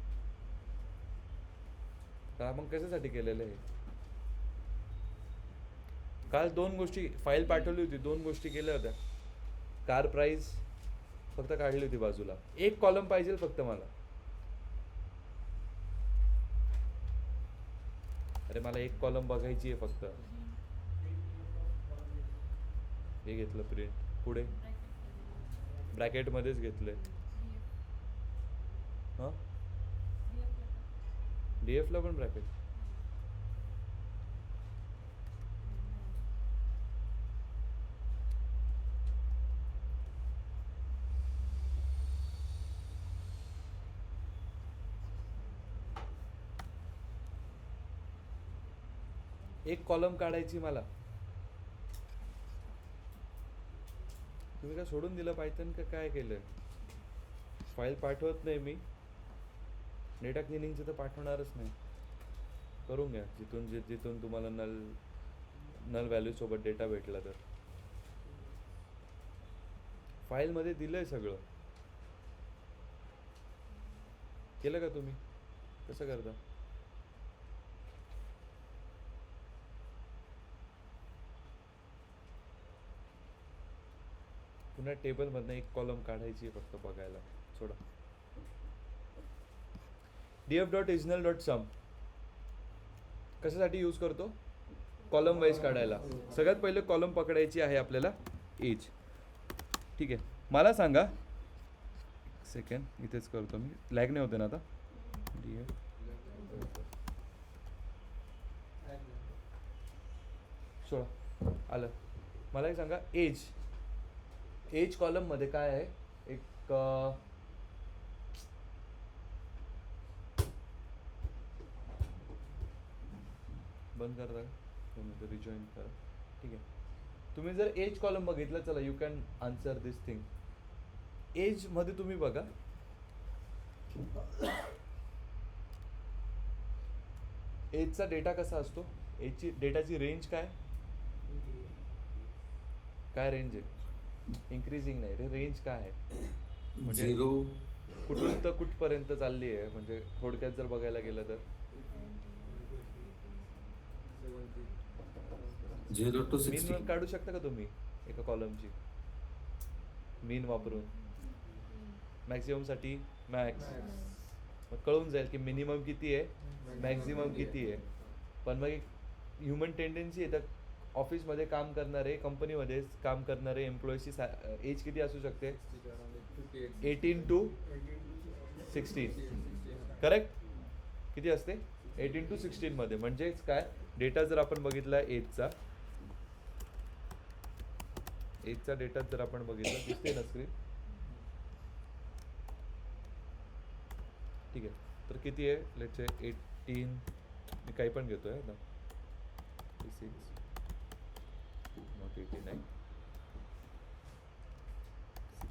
तर आपण कशासाठी केलेलं आहे. काल 2 गोष्टी फाईल पाठवली होती, 2 गोष्टी केल्या होत्या. कार प्राइस फक्त काढली होती बाजूला, एक कॉलम पाहिजे फक्त मला. अरे मला एक कॉलम बघायची आहे फक्त. हे घेतलं प्रिंट, पुढे ब्रॅकेटमध्येच घेतलंय. हां डी एफला पण ब्रॅकेट. एक कॉलम काढायची मला. तुम्ही काय सोडून दिलं पायथन का काय केलं. फाईल पाठवत नाही मी, डेटा क्लिनिंगचं तर पाठवणारच नाही. करून घ्या जिथून तुम्हाला नल व्हॅल्यू सोबत डेटा भेटला तर. फाईलमध्ये दिलंय सगळं. केलं का तुम्ही, कसं करता. पुन्हा टेबलमधनं एक कॉलम काढायची आहे फक्त बघायला. सोडा. df.original.sum कशासाठी यूज करतो? कॉलम वाईज काढायला. सगळ्यात पहिले कॉलम पकडायची आहे आपल्याला एज. ठीक आहे, मला सांगा सेकंड, इथेच करतो मी, लॅग नाही होते ना आता. df सोळा आलं. मला एक सांगा एज कॉलममध्ये काय आहे? एक बंद करता का रिजॉईन करा. ठीक आहे, तुम्ही जर एज कॉलम बघितलं, चला you can answer this thing. एजमध्ये तुम्ही बघा एजचा डेटा कसा असतो? एजची डेटाची रेंज काय काय रेंज आहे? इन्क्रीजिंग नाही रे, रेंज काय आहे? म्हणजे 0 कुठून तर कुठपर्यंत चालली आहे? म्हणजे थोडक्यात जर बघायला गेलं तर 0 to मीन 16. काढू शकता का तुम्ही एका कॉलमची मीन वापरून? मॅक्सिमम साठी मॅक्स, मग कळून जाईल की मिनिमम किती आहे, मॅक्झिमम किती आहे. पण मग एक ह्युमन टेंडन्सी आहे, तर ऑफिसमध्ये काम करणारे, कंपनीमध्ये काम करणारे एम्प्लॉईजची एज किती असू शकते? 18 to 16. करेक्ट? किती असते? 18 to 16 मध्ये. म्हणजेच काय, डेटा जर आपण बघितला एजचा डेटा जर आपण बघितला, दिसते ना स्क्रीन? ठीक आहे, तर किती आहे? लेट्स से 18, मी काही पण घेतोय ना, 36 नॉट 89,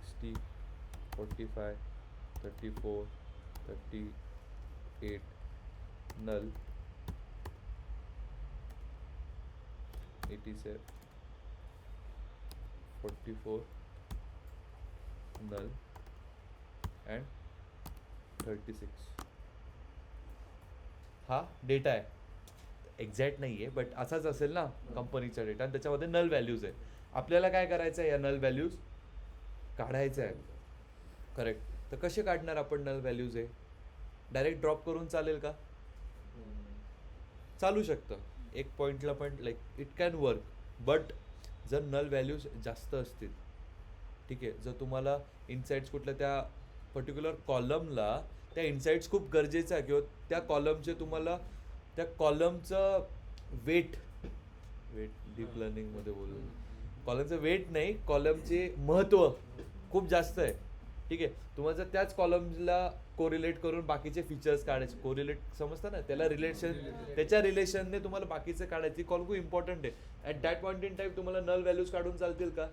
60, 45, 34, 38 नल, 87, 44 null and 36. हा डेटा आहे, एक्झॅक्ट नाही आहे बट असाच असेल ना कंपनीचा डेटा, आणि त्याच्यामध्ये नल व्हॅल्यूज आहे. आपल्याला काय करायचं आहे? या नल व्हॅल्यूज काढायचं आहे. करेक्ट. तर कसे काढणार आपण नल व्हॅल्यूज? आहे डायरेक्ट ड्रॉप करून चालेल का? चालू शकतं एक पॉईंटला, पण like it can work. But जर नल व्हॅल्यूज जास्त असतील, ठीक आहे, जर तुम्हाला इनसाइट्स कुठल्या त्या पर्टिक्युलर कॉलमला त्या इनसाइट्स खूप गरजेचं आहे, किंवा त्या कॉलमचे तुम्हाला त्या कॉलमचं वेट डीप लर्निंगमध्ये बोलू, कॉलमचं वेट नाही, कॉलमचे महत्त्व खूप जास्त आहे. ठीक आहे, तुम्हाला जर त्याच कॉलमला कोरिलेट करून बाकीचे फीचर्स काढायचे, कोरिलेट समजतं ना, त्याला रिलेशन, त्याच्या रिलेशनने तुम्हाला बाकीचं काढायची, कॉल खूप इम्पॉर्टंट आहे. At that point in time तुम्हाला नल व्हॅल्यूज काढून चालतील का?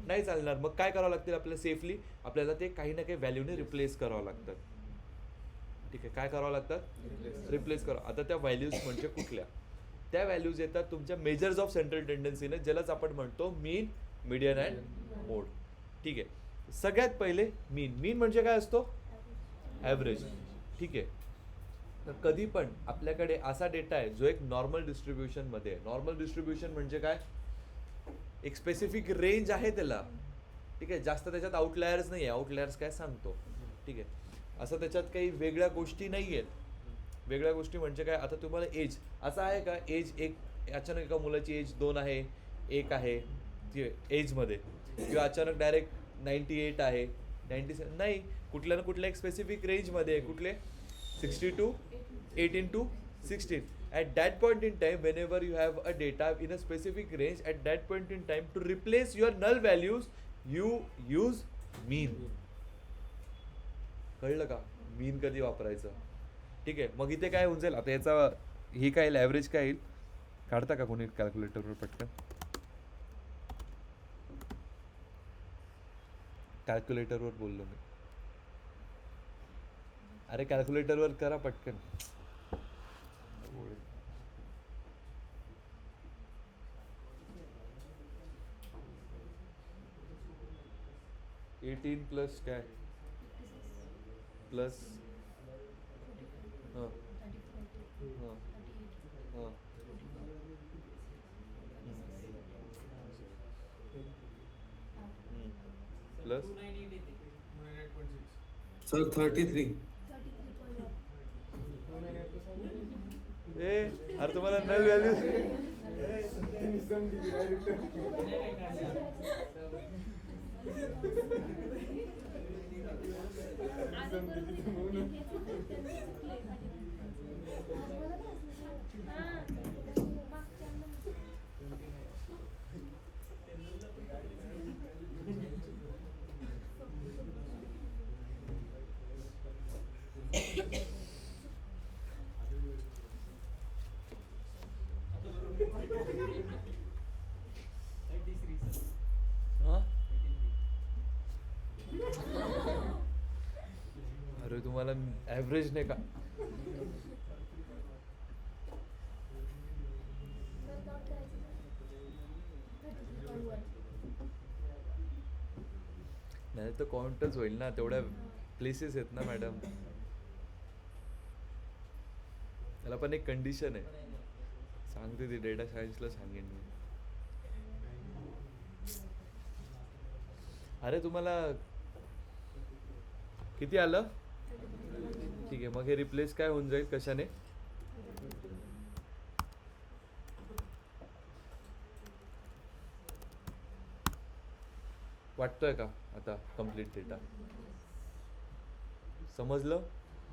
नाही चालणार. मग काय करावं लागतील आपल्याला? सेफली आपल्याला ते काही ना काही व्हॅल्यूने रिप्लेस करावं लागतं. ठीक आहे, काय करावं लागतं? रिप्लेस करा. आता त्या व्हॅल्यूज म्हणजे कुठल्या? त्या व्हॅल्यूज येतात तुमच्या मेजर्स ऑफ सेंट्रल टेंडन्सीने, ज्यालाच आपण म्हणतो मीन, मीडियन अँड मोड. ठीक आहे, सगळ्यात पहिले मीन म्हणजे काय असतो? ॲव्हरेज. ठीक आहे, तर कधी पण आपल्याकडे असा डेटा आहे जो एक नॉर्मल डिस्ट्रीब्युशनमध्ये आहे. नॉर्मल डिस्ट्रीब्युशन म्हणजे काय? एक स्पेसिफिक रेंज आहे त्याला. ठीक आहे, जास्त त्याच्यात आउटलायर्स नाही आहे. आउटलायर्स काय सांगतो? ठीक आहे, असं त्याच्यात काही वेगळ्या गोष्टी नाही आहेत. वेगळ्या गोष्टी म्हणजे काय? आता तुम्हाला एज असं आहे का? एज एक अचानक एका मुलाची एज 2 आहे, 1 आहे ती एजमध्ये, किंवा अचानक डायरेक्ट 98 आहे, 97 नाही, कुठल्या ना कुठल्या एक स्पेसिफिक रेंजमध्ये आहे. कुठले? 60 to 18 to 16. At that point in time, whenever you have a data in a specific range, at that point in time, to replace your null values, you use mean. कळलं का? मीन कधी वापरायचं? ठीक आहे, मग इथे काय होऊन जाईल आता? याचा ही काय येईल? ॲव्हरेज काय येईल? काढता का कोणी कॅल्क्युलेटरवर पटकन? कॅल्क्युलेटरवर बोललो मी. अरे कॅल्क्युलेटरवर करा पटकन. 18 प्लस काय? प्लस हां हां हां प्लस 298 येते 98.6. सर 33. ए अरे तुम्हाला नल व्हॅल्यू हा अरे तुम्हाला ॲव्हरेज नाही का नाही तर काउंटच होईल ना तेवढ्या प्लेसेस आहेत ना मॅडम त्याला पण एक कंडिशन आहे सांगते ती डेटा सायन्सला सांगेन मी अरे तुम्हाला किती आलं ठीक आहे मग हे रिप्लेस काय होऊन जाईल कशाने वाटतोय का आता कंप्लीट डेटा समजलं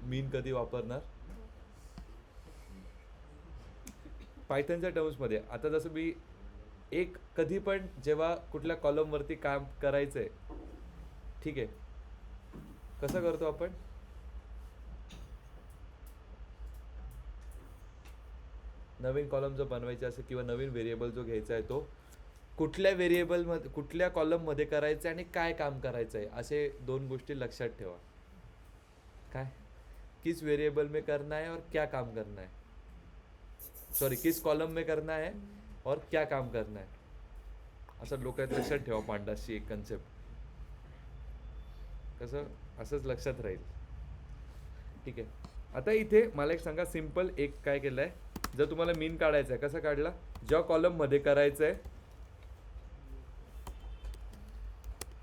मीन कधी वापरणार पायथनच्या टर्म्समध्ये आता जसं मी एक कधी पण जेव्हा कुठल्या कॉलमवरती काम करायचंय ठीक आहे कसं करतो आपण नवीन कॉलम जो बनवायचा असेल किंवा नवीन व्हेरिएबल जो घ्यायचा आहे तो कुठल्या व्हेरिएबलमध्ये कुठल्या कॉलममध्ये करायचं आहे आणि काय काम करायचं आहे असे दोन गोष्टी लक्षात ठेवा काय किस वेरिएबल में करना है और क्या काम करना है सॉरी किस कॉलम में करना है और क्या काम करना है असं डोक्यात लक्षात ठेवा पांडासची एक कन्सेप्ट कसं असंच लक्षात राहील ठीक आहे आता इथे मला एक सांगा सिंपल एक काय केलंय जर तुम्हाला मीन काढायचा आहे कसं काढला ज्या कॉलम मध्ये करायचं आहे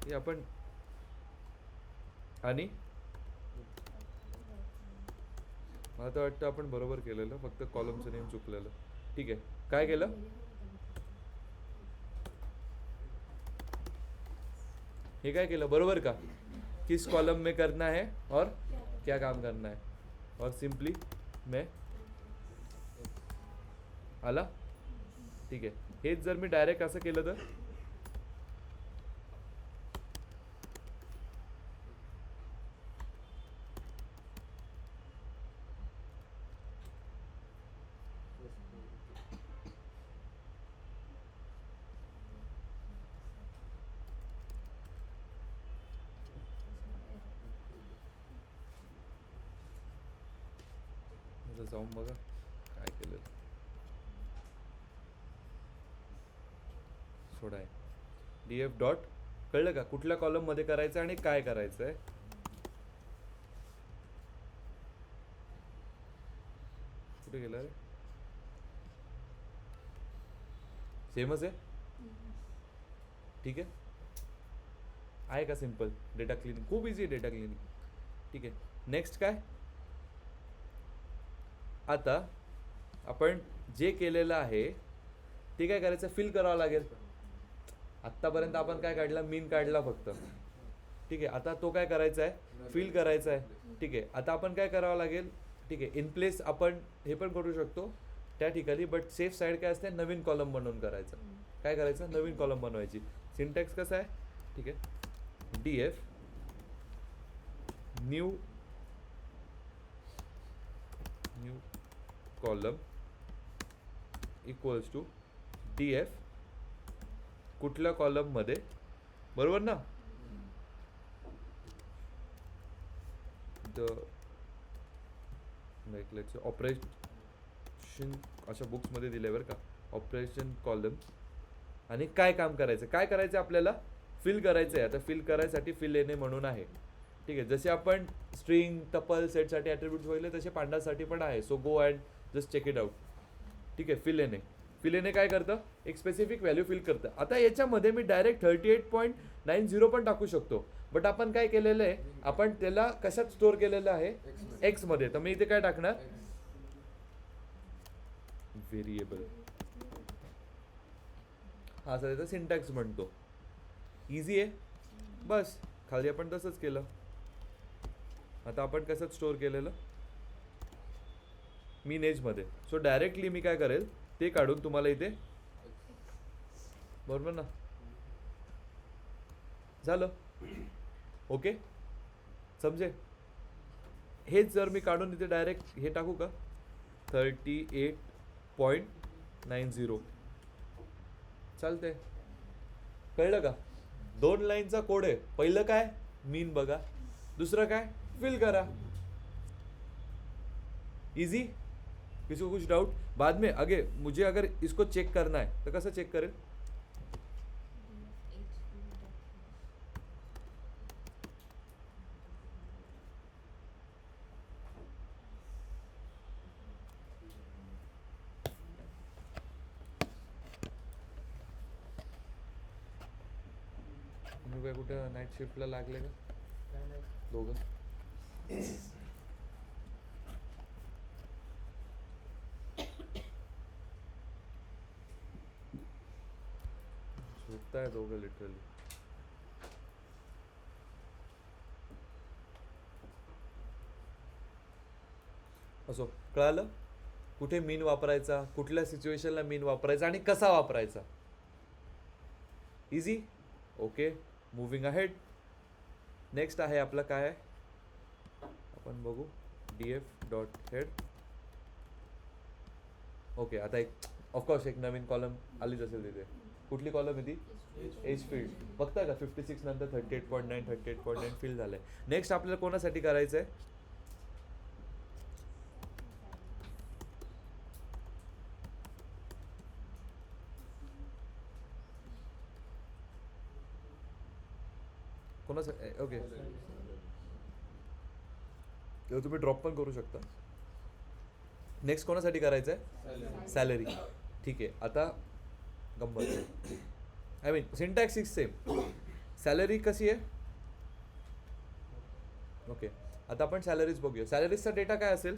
ते आपण आणि मला तर वाटतं आपण बरोबर केलेलं फक्त कॉलमचं नेम चुकलेलं ठीक आहे काय केलं हे काय केलं बरोबर का किस कॉलम में करना है और क्या काम करना है और सिंपली मैं आला ठीक आहे हेच जर मी डायरेक्ट असं केलं तर जाऊन बघा काय केलं सोडाय df डॉट कळलं का कुठल्या कॉलम मध्ये करायचं आणि काय करायचं आहे कुठे गेलं रे सेमच आहे ठीक आहे का सिंपल डेटा क्लिनिंग खूप इझी आहे डेटा क्लिनिंग ठीक आहे नेक्स्ट काय आता आपण जे केलेलं आहे ते काय करायचं फिल करावं लागेल आत्तापर्यंत आपण काय काढला मीन काढला फक्त ठीक आहे आता तो काय करायचा आहे फिल करायचा आहे ठीक आहे आता आपण काय करावं लागेल ठीक आहे इन प्लेस आपण हे पण करू शकतो त्या ठिकाणी बट सेफ साईड काय असते नवीन कॉलम बनवून करायचं काय करायचं नवीन कॉलम बनवायची सिंटॅक्स कसं आहे ठीक आहे df new column equals to df कुठल्या कॉलम मध्ये बरोबर ना ऑपरेशन अशा बुक्स मध्ये दिले बरं का ऑपरेशन कॉलम आणि काय काम करायचं काय करायचं आपल्याला फिल करायचं आहे आता फिल करायसाठी फिल येणे म्हणून आहे ठीक आहे जसे आपण स्ट्रिंग टपल सेटसाठी ॲट्रिब्यूट्स बघितले तसे पांडासाठी पण आहे so go and just check it out ठीक आहे फिल येणे काय करतं एक स्पेसिफिक व्हॅल्यू फिल करतं आता याच्यामध्ये मी डायरेक्ट 38 90 पण टाकू शकतो. बट आपण काय केलेलं आहे, आपण त्याला कशात स्टोअर केलेलं आहे, एक्स मध्ये. तर मी इथे काय टाकणार, व्हेरिएबल. हा सर याचा सिंटॅक्स म्हणतो. इझी आहे. बस खाली आपण तसंच केलं. आता आपण कसं स्टोअर केलेलं, मीन एजमध्ये. सो डायरेक्टली मी काय करेल, ते काढून तुम्हाला इथे, बरोबर ना, झालं. ओके समजे. हेच जर मी काढून इथे डायरेक्ट हे टाकू का, 38.90 चालते. कळलं का? 2 लाईनचा कोड आहे. पहिलं काय, मीन बघा. दुसरं काय, फिल करा. इजी. किसी को कुछ डाउट? बाद में आगे मुझे अगर इसको चेक करना है तो कैसे चेक करें? तुम्ही काय कुठे नाईट शिफ्टला लागले का दोघं? झोपताय दोघं लिटरली. असो, कळालं कुठे मीन वापरायचा, कुठल्या सिच्युएशनला मीन वापरायचा आणि कसा वापरायचा. Easy. Okay, moving ahead. Next आहे आपलं काय आहे, आपण बघू, df.head. ओके, आता एक ऑफकोर्स एक नवीन कॉलम आलीच असेल तिथे. कुठली कॉलम आहे ती, एज फील्ड. बघता का 56 नंतर 38.9 फिल झालंय. नेक्स्ट आपल्याला कोणासाठी करायचं आहे, कोणासाठी. ओके, तुम्ही ड्रॉप पण करू शकता. नेक्स्ट कोणासाठी करायचं आहे, सॅलरी. ठीक आहे, आता गंमत, I mean syntax is same. Salary कशी आहे, ओके. आता आपण सॅलरीज बघूया. सॅलरीजचा डेटा काय असेल,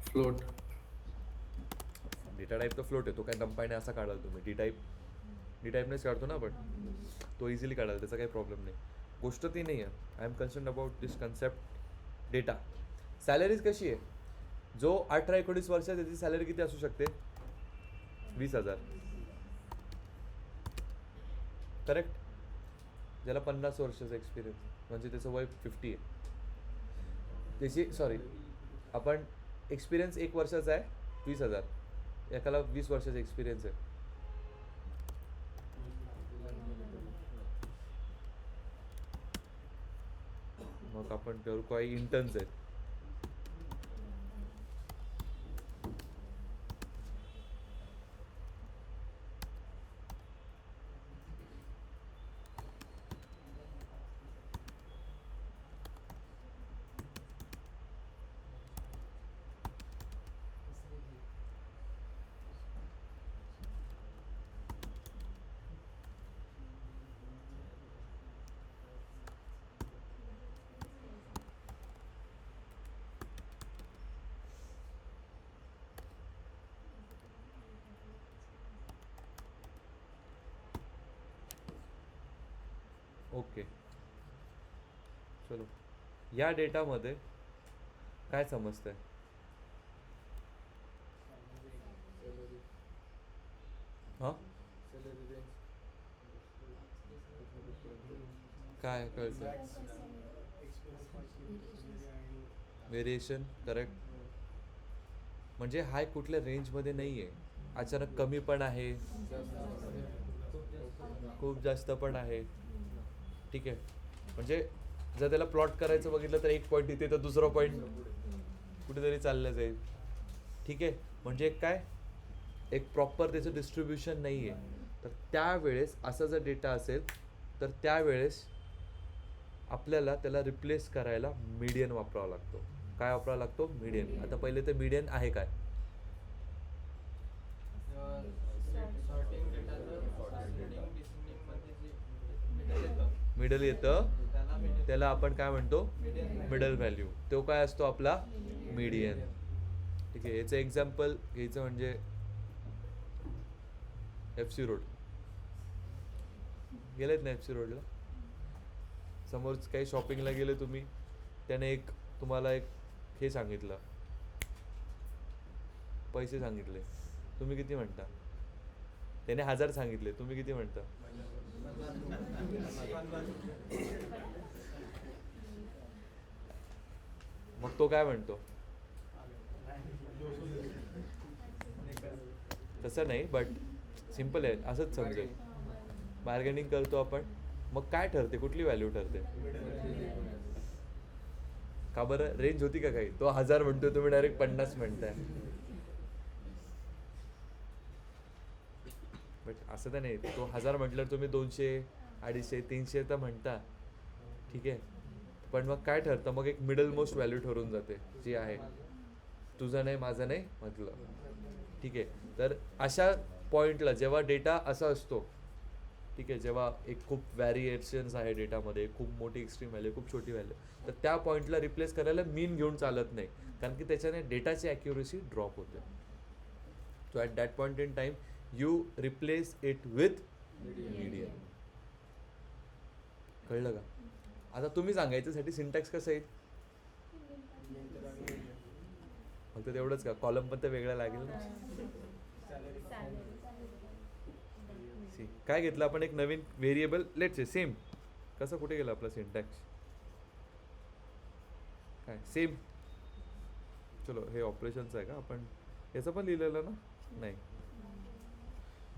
फ्लोट. डेटा टाईप तर फ्लोट आहे. तो काय नंपाने असा काढाल तुम्ही, डी टाईपनेच काढतो ना आपण. तो इझिली काढाल, त्याचा काही प्रॉब्लेम नाही. गोष्ट ती नाही आहे. I am concern about this concept data. Salaries कशी आहे, जो 18-19 वर्ष त्याची सॅलरी किती असू शकते, 20,000. करेक्ट. ज्याला 50 वर्षाचा एक्सपिरियन्स, म्हणजे त्याचं वय 50 आहे. त्याची सॉरी, आपण एक्सपिरियन्स 1 वर्षाचा आहे, 20,000. एकाला 20 वर्षाचा एक्सपिरियन्स आहे. मग आपण करू काही इंटर्न्स आहेत. ओके, चलो. या डेटामध्ये काय समजतंय, हां काय कळतं, व्हेरिएशन. करेक्ट. म्हणजे हाय कुठल्या रेंजमध्ये नाही आहे, अचानक कमी पण आहे, खूप जास्त पण आहे. ठीक आहे. म्हणजे जर त्याला प्लॉट करायचं बघितलं तर 1 पॉईंट इथे तर दुसरा पॉईंट कुठेतरी चाललं जाईल. ठीक आहे. म्हणजे काय, एक प्रॉपर त्याचं डिस्ट्रीब्युशन नाही आहे. तर त्यावेळेस असा जर डेटा असेल तर त्यावेळेस आपल्याला त्याला रिप्लेस करायला मीडियन वापरावा लागतो. काय वापरावा लागतो, मीडियन. आता पहिले तर मीडियन आहे काय, सॉर्टिंग डेटा जर मिडल येतं त्याला आपण काय म्हणतो मिडल व्हॅल्यू. तो काय असतो आपला मीडियन. ठीक आहे. याचं एक्झाम्पल घ्यायचं म्हणजे FC रोड. गेलेत ना FC रोडला? समोर काही शॉपिंगला गेले तुम्ही, त्याने तुम्हाला एक हे सांगितलं, पैसे सांगितले, तुम्ही किती म्हणता? त्याने 1000 सांगितले, तुम्ही किती म्हणता? मग तो काय म्हणतो? तसं नाही, बट सिम्पल आहे, असंच समजेल. बार्गेनिंग करतो आपण, मग काय ठरते, कुठली व्हॅल्यू ठरते? का बरं? रेंज होती का काही? तो 1000 म्हणतोय, तुम्ही डायरेक्ट 50 म्हणताय. बट असं तर नाही, तो 1000 म्हटल्यावर तुम्ही 200, 250, 300 तर म्हणता. ठीक आहे. पण मग काय ठरतं? मग एक मिडल मोस्ट व्हॅल्यू ठरून जाते, जी आहे तुझं नाही माझं नाही म्हटलं. ठीक आहे. तर अशा पॉईंटला जेव्हा डेटा असा असतो, ठीक आहे, जेव्हा एक खूप व्हॅरिएशन्स आहे डेटामध्ये, खूप मोठी एक्स्ट्रीम व्हॅल्यू, खूप छोटी व्हॅल्यू, तर त्या पॉईंटला रिप्लेस करायला मीन घेऊन चालत नाही, कारण की त्याच्याने डेटाची ॲक्युरेसी ड्रॉप होते. So at that point in time you replace it with median. कळलं का? आता तुम्ही सांगा याच्यासाठी सिंटॅक्स कसं येईल? फक्त तेवढंच का? कॉलम पण तर वेगळा लागेल ना. काय घेतलं आपण? एक नवीन व्हेरिएबल, लेट्स से सेम. कसं कुठे गेलं आपला सिंटॅक्स? काय सेम? चलो, हे ऑपरेशनचं आहे का? आपण याचं पण लिहिलेलं ना? नाही,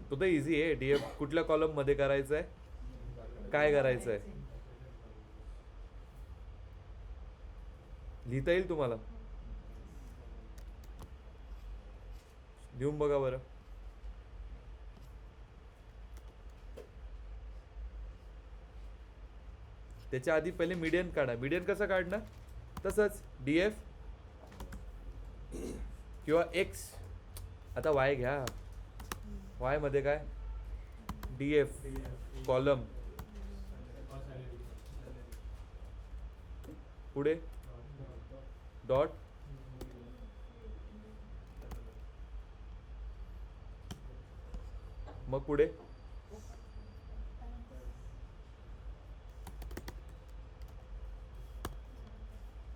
तो तर इझी आहे. DF कुठल्या कॉलम मध्ये करायचं आहे, काय करायचं आहे लिहिता येईल तुम्हाला. लिहून बघा बरं. त्याच्या आधी पहिले मीडियन काढा. मीडियन कसं काढणार? तसंच DF किंवा X. आता Y घ्या. Y मध्ये काय? DF कॉलम, पुढे डॉट, मग पुढे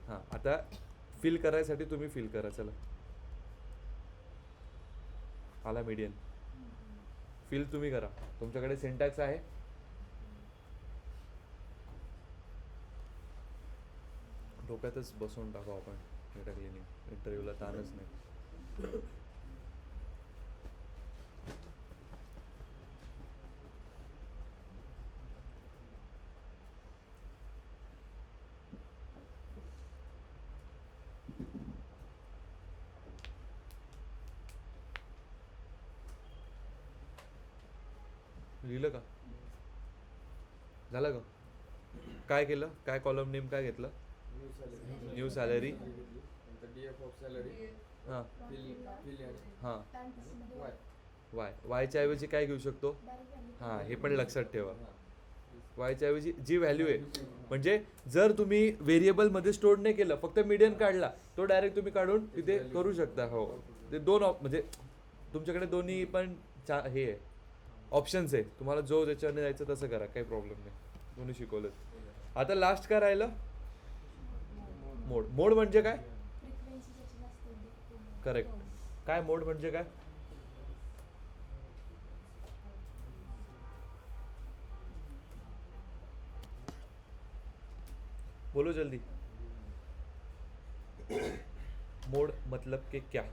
हां. आता फिल करायसाठी तुम्ही फिल करा. चला, आला मीडियन. फिल तुम्ही करा. तुमच्याकडे सिंटॅक्स आहे. डोक्यातच बसवून टाकू आपण डेटा क्लिनिंग. इंटरव्ह्यूला ताणच नाही. लिहिलं का? झालं का? काय केलं? काय कॉलम नेम काय घेतलं? New salary. DF of salary. हां हां. Y. वायच्या ऐवजी काय घेऊ शकतो? हां, हे पण लक्षात ठेवा. वायच्या ऐवजी जी व्हॅल्यू आहे, म्हणजे जर तुम्ही व्हेरिएबलमध्ये स्टोअर नाही केलं, फक्त मीडियन काढला, तो डायरेक्ट तुम्ही काढून तिथे करू शकता. हो, ते दोन म्हणजे तुमच्याकडे दोन्ही पण हे आहे, ऑप्शन्स आहे. तुम्हाला जो ज्याच्याने जायचं तसं करा, काही प्रॉब्लेम नाही. दोन्ही शिकवलं. आता लास्ट काय राहिलं? मोड. मोड म्हणजे काय? करेक्ट. काय मोड म्हणजे काय? बोलो जल्दी. मोड मतलब के क्या?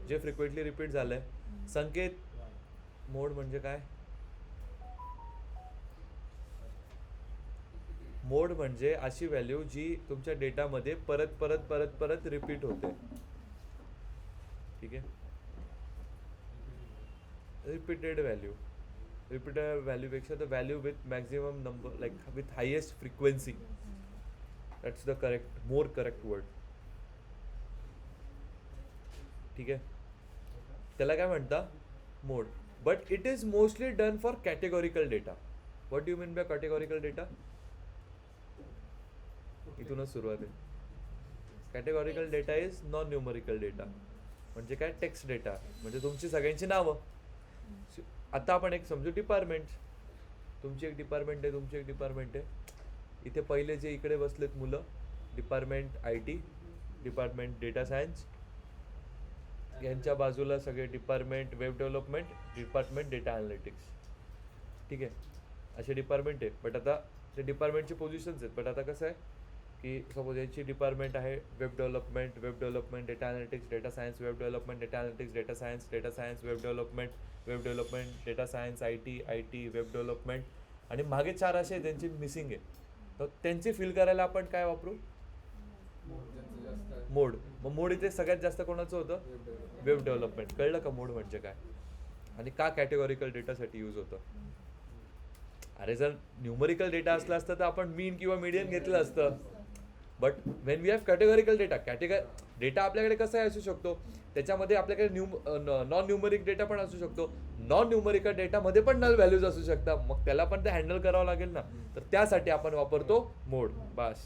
जे फ्रिक्वेंटली रिपीट झालंय. संकेत, मोड म्हणजे काय? मोड म्हणजे अशी व्हॅल्यू जी तुमच्या डेटामध्ये परत परत परत परत रिपीट होते. ठीक आहे. Repeated value. रिपीटेड व्हॅल्यूपेक्षा the value with maximum number, like with highest frequency. That's the correct, more correct word. ठीक आहे. त्याला काय म्हणता? Mode. But it is mostly done for categorical data. What you mean by categorical data? इथूनच सुरुवात आहे. Categorical data is non numerical data. म्हणजे काय? टेक्स्ट डेटा, म्हणजे तुमची सगळ्यांची नावं. आता आपण एक समजू डिपार्टमेंट. तुमची एक डिपार्टमेंट आहे, तुमची एक डिपार्टमेंट आहे. इथे पहिले जे इकडे बसलेत मुलं, department IT, department data science, यांच्या बाजूला सगळे department web development, department data analytics. ठीक आहे, असे डिपार्टमेंट आहे. बट आता ते डिपार्टमेंटचे पोझिशन्स आहेत. बट आता कसं आहे की सपोज याची डिपार्टमेंट आहे web development, data analytics, data science, web development, data analytics, data science, web development, data science, IT, web development, आणि मागे 4 असे त्यांची मिसिंग आहे. तर त्यांची फिल करायला आपण काय वापरू? ज्यांचं जास्त आहे मोड. मग मोड इथे सगळ्यात जास्त कोणाचं होतं? Web development. कळलं का मोड म्हणजे काय आणि का कॅटेगॉरिकल डेटासाठी यूज होतं? अरे जर न्यूमरिकल डेटा असला असतं तर आपण मीन किंवा मीडियन घेतलं असतं. But when we have categorical data, data आपल्याकडे कसाही असू शकतो. त्याच्यामध्ये आपल्याकडे नॉन न्यूमरिक डेटा पण असू शकतो. नॉन न्यूमरिकल डेटामध्ये पण नल व्हॅल्यूज असू शकतात. मग त्याला पण ते हँडल करावं लागेल ना. तर त्यासाठी आपण वापरतो मोड. बस.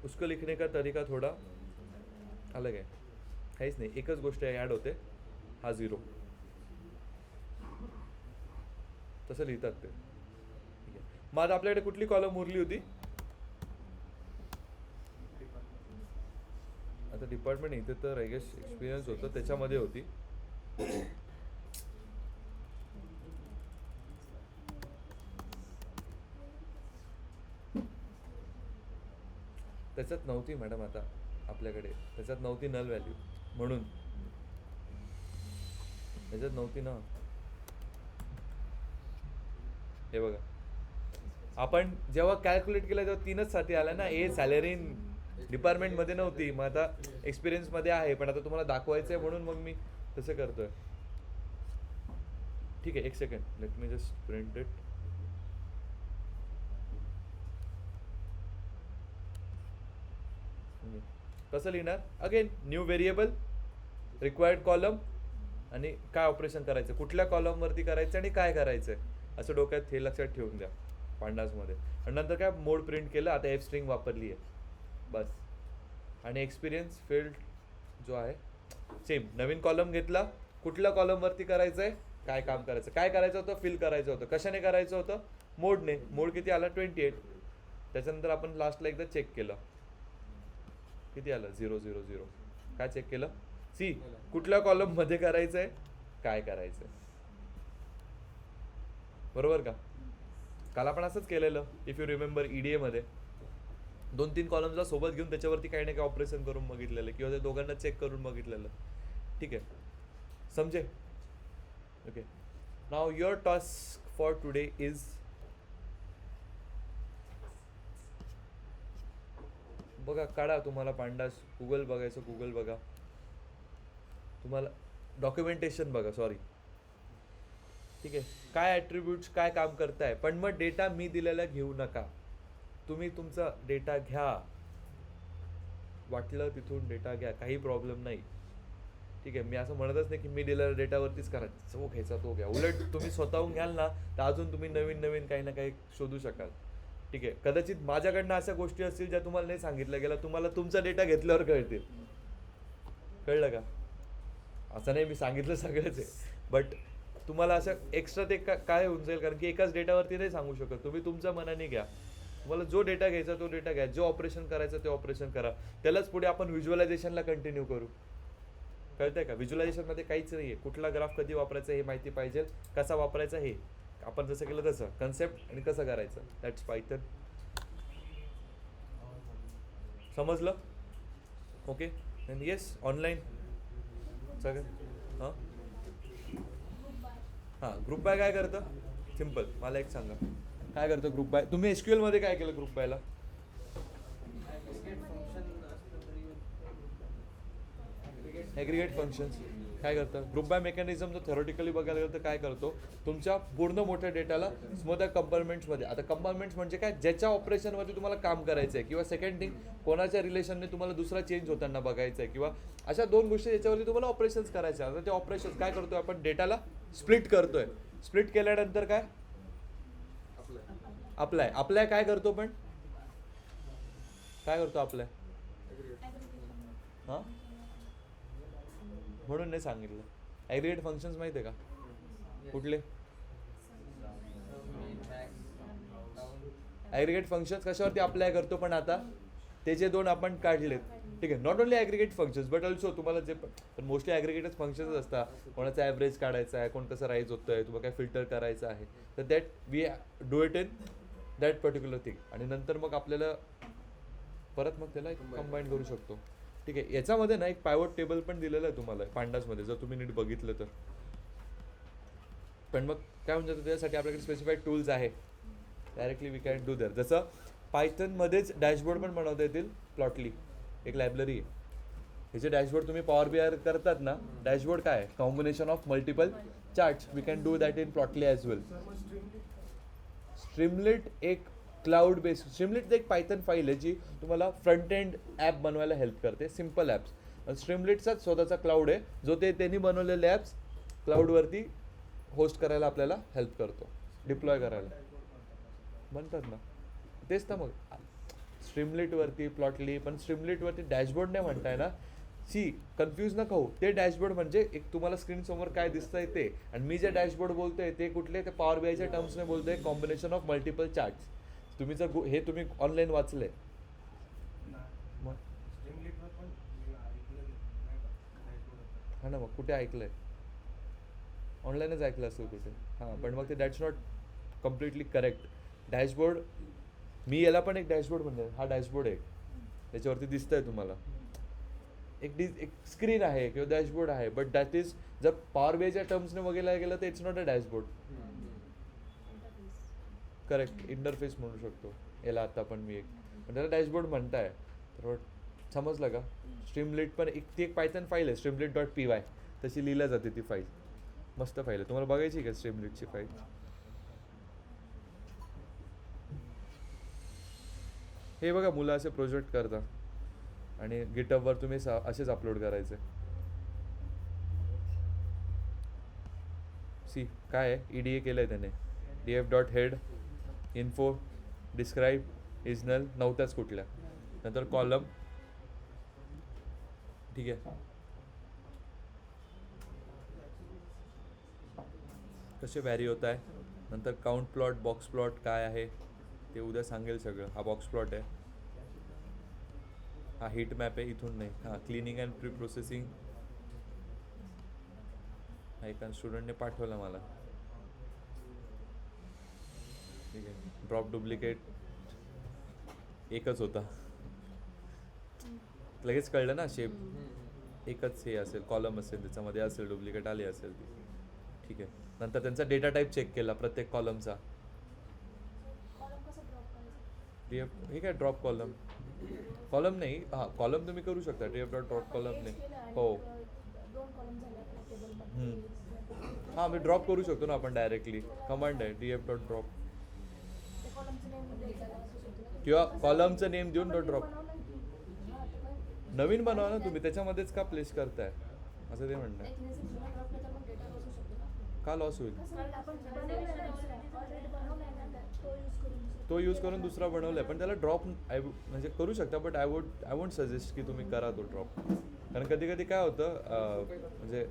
उसको लिखने का तरीका थोडा अलग आहे. काहीच नाही, एकच गोष्ट ॲड होते, हा 0. तसं लिहितात ते. ठीक आहे. मग आता आपल्याकडे कुठली कॉलम उरली होती? आता डिपार्टमेंट इथे तर आय गेस एक्सपिरियन्स होतं, त्याच्यामध्ये होती. त्याच्यात नव्हती मॅडम. आता आपल्याकडे त्याच्यात नव्हती नल व्हॅल्यू, म्हणून त्याच्यात नव्हती ना. हे बघा, आपण जेव्हा कॅल्क्युलेट केलं तेव्हा 3च साठी आला ना. ए सॅलरी डिपार्टमेंटमध्ये नव्हती, मग आता एक्सपिरियन्समध्ये आहे. पण आता तुम्हाला दाखवायचं आहे म्हणून मग मी तसं करतोय. ठीक आहे, एक second, let me just print it. कसं लिहिणार? Again new variable, required column, आणि काय ऑपरेशन करायचं, कुठल्या कॉलमवरती करायचं आणि काय करायचं आहे, असं डोक्यात हे लक्षात ठेवून द्या पांडासमध्ये. आणि नंतर काय मोड प्रिंट केलं. आता एफ स्ट्रिंग वापरली आहे बस. आणि एक्सपिरियन्स फील्ड जो आहे सेम, नवीन कॉलम घेतला, कुठल्या कॉलमवरती करायचं आहे, काय काम करायचं, काय करायचं होतं, फिल करायचं होतं, कशाने करायचं होतं, मोडने. मोड किती आला? 28. त्याच्यानंतर आपण लास्टला एकदा चेक केलं, किती आलं? 0 0 0. काय चेक केलं? सी, कुठल्या कॉलममध्ये करायचं आहे, काय करायचं आहे. बरोबर का? काल आपण असंच केलेलं, इफ यू रिमेंबर. EDA मध्ये 2-3 कॉलमला सोबत घेऊन त्याच्यावरती काही ना काही ऑपरेशन करून बघितलेलं, किंवा ते दोघांना चेक करून बघितलेलं. ठीक आहे, समजे? Okay. Now your task for today is, बघा काढा तुम्हाला पांडास, गुगल बघायचं, गुगल बघा. तुम्हाला डॉक्युमेंटेशन बघा, सॉरी. ठीक आहे, काय ॲट्रिब्यूट्स, काय काम करताय. पण मग डेटा मी दिलेला घेऊ नका. तुम्ही तुमचा डेटा घ्या, वाटलं तिथून डेटा घ्या, काही प्रॉब्लेम नाही. ठीक आहे, मी असं म्हणतच नाही की मी दिलेल्या डेटावरतीच करा, जो घ्यायचा तो घ्या. उलट तुम्ही स्वतःहून घ्याल ना तर अजून तुम्ही नवीन नवीन काही ना काही शोधू शकाल. ठीक आहे, कदाचित माझ्याकडनं अशा गोष्टी असतील ज्या तुम्हाला नाही सांगितल्या गेल्या, तुम्हाला तुमचा डेटा घेतल्यावर कळतील. कळलं का? असं नाही मी सांगितलं सगळंच आहे, बट तुम्हाला असं एक्स्ट्रा ते काय होऊन जाईल, कारण की एकाच डेटावरती नाही सांगू शकत. तुम्ही तुमच्या मनाने घ्या, तुम्हाला जो डेटा घ्यायचा तो डेटा घ्या, जो ऑपरेशन करायचं ते ऑपरेशन करा. त्यालाच पुढे आपण व्हिज्युअलायझेशनला कंटिन्यू करू. कळतंय का? व्हिज्युअलायझेशनमध्ये काहीच नाही आहे. कुठला ग्राफ कधी वापरायचा हे माहिती पाहिजे, कसा वापरायचा हे आपण जसं केलं तसं कन्सेप्ट, आणि कसं करायचं, दॅट्स पायथन. समजलं? ओके. अँड येस, ऑनलाईन सगळं. हां, ग्रुप बाय काय करतं? सिम्पल, मला एक सांगा, काय करतं ग्रुप बाय? तुम्ही SQL मध्ये काय केलं ग्रुप बायला? Aggregate functions. काय करतं ग्रुप बाय मेकॅनिझम जर थेरोटिकली बघायला गेलं तर काय करतो तुमच्या पूर्ण मोठ्या डेटाला मोठ्या कंपार्टमेंट्समध्ये. आता कंपार्टमेंट्स म्हणजे काय ज्याच्या ऑपरेशनवरती तुम्हाला काम करायचं आहे किंवा सेकंड थिंग कोणाच्या रिलेशनने तुम्हाला दुसरा चेंज होताना बघायचं आहे किंवा अशा दोन गोष्टी ज्याच्यावरती तुम्हाला ऑपरेशन्स करायचे आहे. आता ते ऑपरेशन्स काय करतोय आपण डेटाला स्प्लिट करतोय. स्प्लिट केल्यानंतर काय अप्लाय काय करतो पण काय करतो अप्लाय हां म्हणून नाही सांगितलं. ॲग्रिगेट फंक्शन्स माहिती आहे का कुठले ॲग्रिगेट फंक्शन्स कशावरती अप्लाय करतो पण आता त्याचे दोन आपण काढलेत. ठीक आहे not only aggregate functions but also तुम्हाला जे पण मोस्टली ॲग्रिगेटच फंक्शन्स असतात. कोणाचा ॲव्हरेज काढायचा आहे कोण कसं राईज होतं आहे तुम्हाला काय फिल्टर करायचं आहे तर that we do it in that particular thing आणि नंतर मग आपल्याला परत मग त्याला कंबाईन करू शकतो. ठीक आहे याच्यामध्ये ना एक पायवट टेबल पण दिलेलं आहे तुम्हाला पांडासमध्ये जर तुम्ही नीट बघितलं तर. पण मग काय म्हणजे त्याच्यासाठी आपल्याकडे स्पेसिफाईड टूल्स आहे directly we can do that. जसं पायथनमध्येच डॅशबोर्ड पण बनवता येतील प्लॉटली एक लायब्ररी आहे. हे जे डॅशबोर्ड तुम्ही पॉवर बी आय करतात ना डॅशबोर्ड काय आहे combination of multiple charts we can do that in Plotly as well. Streamlit एक क्लाउड बेस्ड स्ट्रीमलिट एक पायथन फाईल आहे जी तुम्हाला फ्रंट एंड ॲप बनवायला हेल्प करते सिम्पल ॲप्स. स्ट्रीमलिटचाच स्वतःचा क्लाउड आहे जो त्यांनी बनवलेले ॲप्स क्लाउडवरती होस्ट करायला आपल्याला हेल्प करतो डिप्लॉय करायला बनतात ना तेच ना. मग स्ट्रीमलिटवरती प्लॉटली पण स्ट्रीमलिटवरती डॅशबोर्ड नाही म्हणताय ना. कन्फ्यूज नका होऊ. ते डॅशबोर्ड म्हणजे एक तुम्हाला स्क्रीनसमोर काय दिसतंय ते आणि मी जे डॅशबोर्ड बोलतोय ते कुठले ते पॉवर बी आयच्या टर्म्सने बोलतोय कॉम्बिनेशन ऑफ मल्टिपल चार्ट्स. तुम्ही जर हे तुम्ही ऑनलाईन वाचलंय मग हा ना मग कुठे ऐकलंय ऑनलाईनच ऐकलं असेल कुठे. हां पण मग ते that's not completely correct. Dashboard मी याला पण एक डॅशबोर्ड म्हणजे हा डॅशबोर्ड आहे त्याच्यावरती दिसतंय तुम्हाला एक स्क्रीन आहे किंवा डॅशबोर्ड आहे बट दॅट इज जर पॉवर बीआयच्या टर्म्सने बघायला गेलं तर it's not a dashboard. Correct interface म्हणू शकतो याला. आता पण मी एक पण त्याला डॅशबोर्ड म्हणताय तर समजलं का. स्ट्रीमलिट पण ती एक पायथन फाईल आहे streamlit.py तशी लिहिल्या जाते ती फाईल. मस्त फाईल आहे तुम्हाला बघायची का स्ट्रीमलिटची फाईल. हे बघा मुलं असे प्रोजेक्ट करतात आणि गिटहबवर तुम्ही असेच अपलोड करायचे. काय आहे EDA केलं आहे त्याने df.head info describe is null नव्हत्याच कुठल्या नंतर कॉलम. ठीक आहे कसे व्हॅरी होत आहे नंतर काउंट प्लॉट बॉक्स प्लॉट काय आहे ते उद्या सांगेल सगळं. हा बॉक्स प्लॉट आहे हा हीट मॅप आहे इथून नाही. हां क्लिनिंग अँड प्री प्रोसेसिंग हा एका स्टुडंटने पाठवला मला. ठीक आहे ड्रॉप डुप्लिकेट एकच होता लगेच कळलं ना. शेप एकच हे असेल कॉलम असेल त्याच्यामध्ये असेल डुप्लिकेट आली असेल ती. ठीक आहे नंतर त्यांचा डेटा टाईप चेक केला प्रत्येक कॉलमचा. हे काय ड्रॉप कॉलम नाही. हां कॉलम तुम्ही करू शकता df.drop कॉलम नाही हो. हां मी ड्रॉप करू शकतो ना आपण डायरेक्टली कमांड आहे df.drop किंवा कॉलमचं नेम देऊन ड्रॉप. नवीन बनवा ना तुम्ही त्याच्यामध्येच का प्लेस करताय असं ते म्हणणं आहे. का लॉस होईल तो यूज करून दुसरा बनवलाय पण त्याला ड्रॉप म्हणजे करू शकता बट आय वोंट सजेस्ट की तुम्ही करा तो ड्रॉप. कारण कधी कधी काय होतं म्हणजे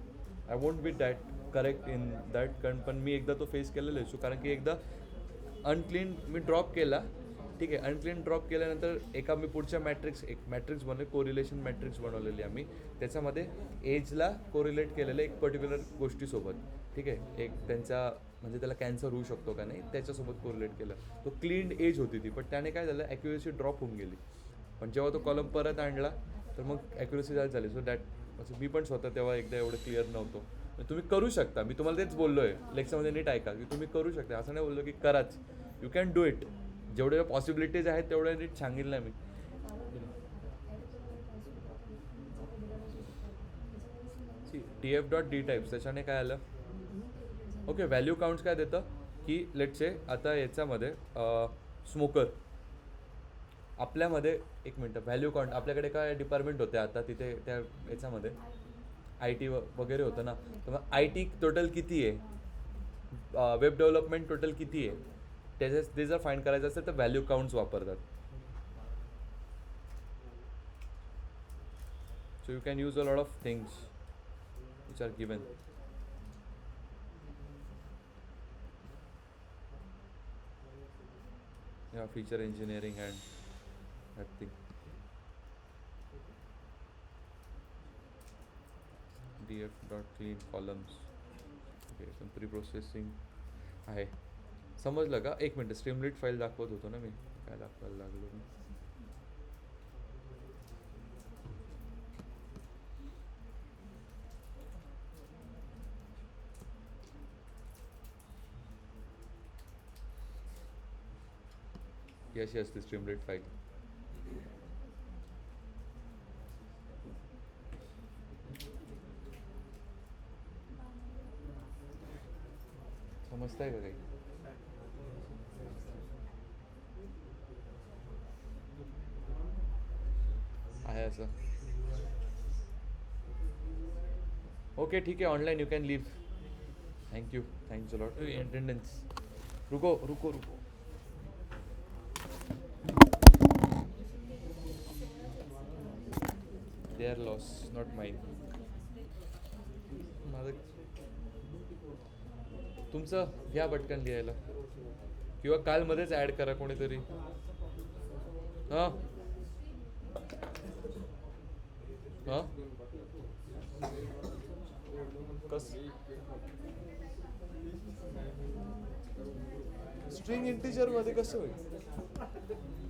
I won't be that correct in that कारण पण मी एकदा तो फेस केलेला इशू. कारण की एकदा अनक्लीन मी ड्रॉप केला. ठीक आहे अनक्लीन ड्रॉप केल्यानंतर एका मी पुढच्या एक मॅट्रिक्स बनवले कोरिलेशन मॅट्रिक्स बनवलेली आम्ही. त्याच्यामध्ये एजला कोरिलेट केलेलं एक पर्टिक्युलर गोष्टीसोबत. ठीक आहे एक त्यांचा म्हणजे त्याला कॅन्सर होऊ शकतो का नाही त्याच्यासोबत कोरिलेट केलं. तो क्लीन्ड एज होती ती पण त्याने काय झालं ॲक्युरेसी ड्रॉप होऊन गेली. पण जेव्हा तो कॉलम परत आणला तर मग ॲक्युरेसी झाली. सो दॅट असं मी पण स्वतः तेव्हा एकदा एवढं क्लिअर नव्हतो. तुम्ही करू शकता. मी तुम्हाला तेच बोललो आहे लेक्चरमध्ये नीट ऐका की तुम्ही करू शकता. असं नाही बोललो की कराच. You can do it. जेवढे पॉसिबिलिटीज आहेत तेवढ्या नीट सांगितलं मी. tf.d टाईप्स त्याच्याने काय आलं ओके व्हॅल्यू काउंट्स काय देतं की लेटचे आता याच्यामध्ये स्मोकर आपल्यामध्ये एक मिनटं व्हॅल्यू काउंट आपल्याकडे काय डिपार्टमेंट होते आता तिथे त्या याच्यामध्ये आय टी वगैरे होतं ना तर मग आय टी टोटल किती आहे वेब डेव्हलपमेंट टोटल किती आहे त्याच्यात ते जर फाईंड करायचं असेल तर व्हॅल्यू काउंट्स वापरतात so you can use a lot of things which are given yeah feature engineering and that thing df.clean columns okay some pre-processing आहे समजलं का एक मिनटं स्ट्रीमलीट फाईल दाखवत होतो ना मी काय दाखवायला लागलो मी ही अशी असते स्ट्रीमलीट फाईल समजताय का काही आहे असं ओके ठीक आहे online you can leave thank you thanks a lot attendance रुको रुको रुको देअर लॉस नॉट माइन माझं तुमचं घ्या पटकन लिहायला किंवा कालमध्येच ॲड करा कोणीतरी हां हां कस स्ट्रिंग इंटिजरमध्ये कसं होईल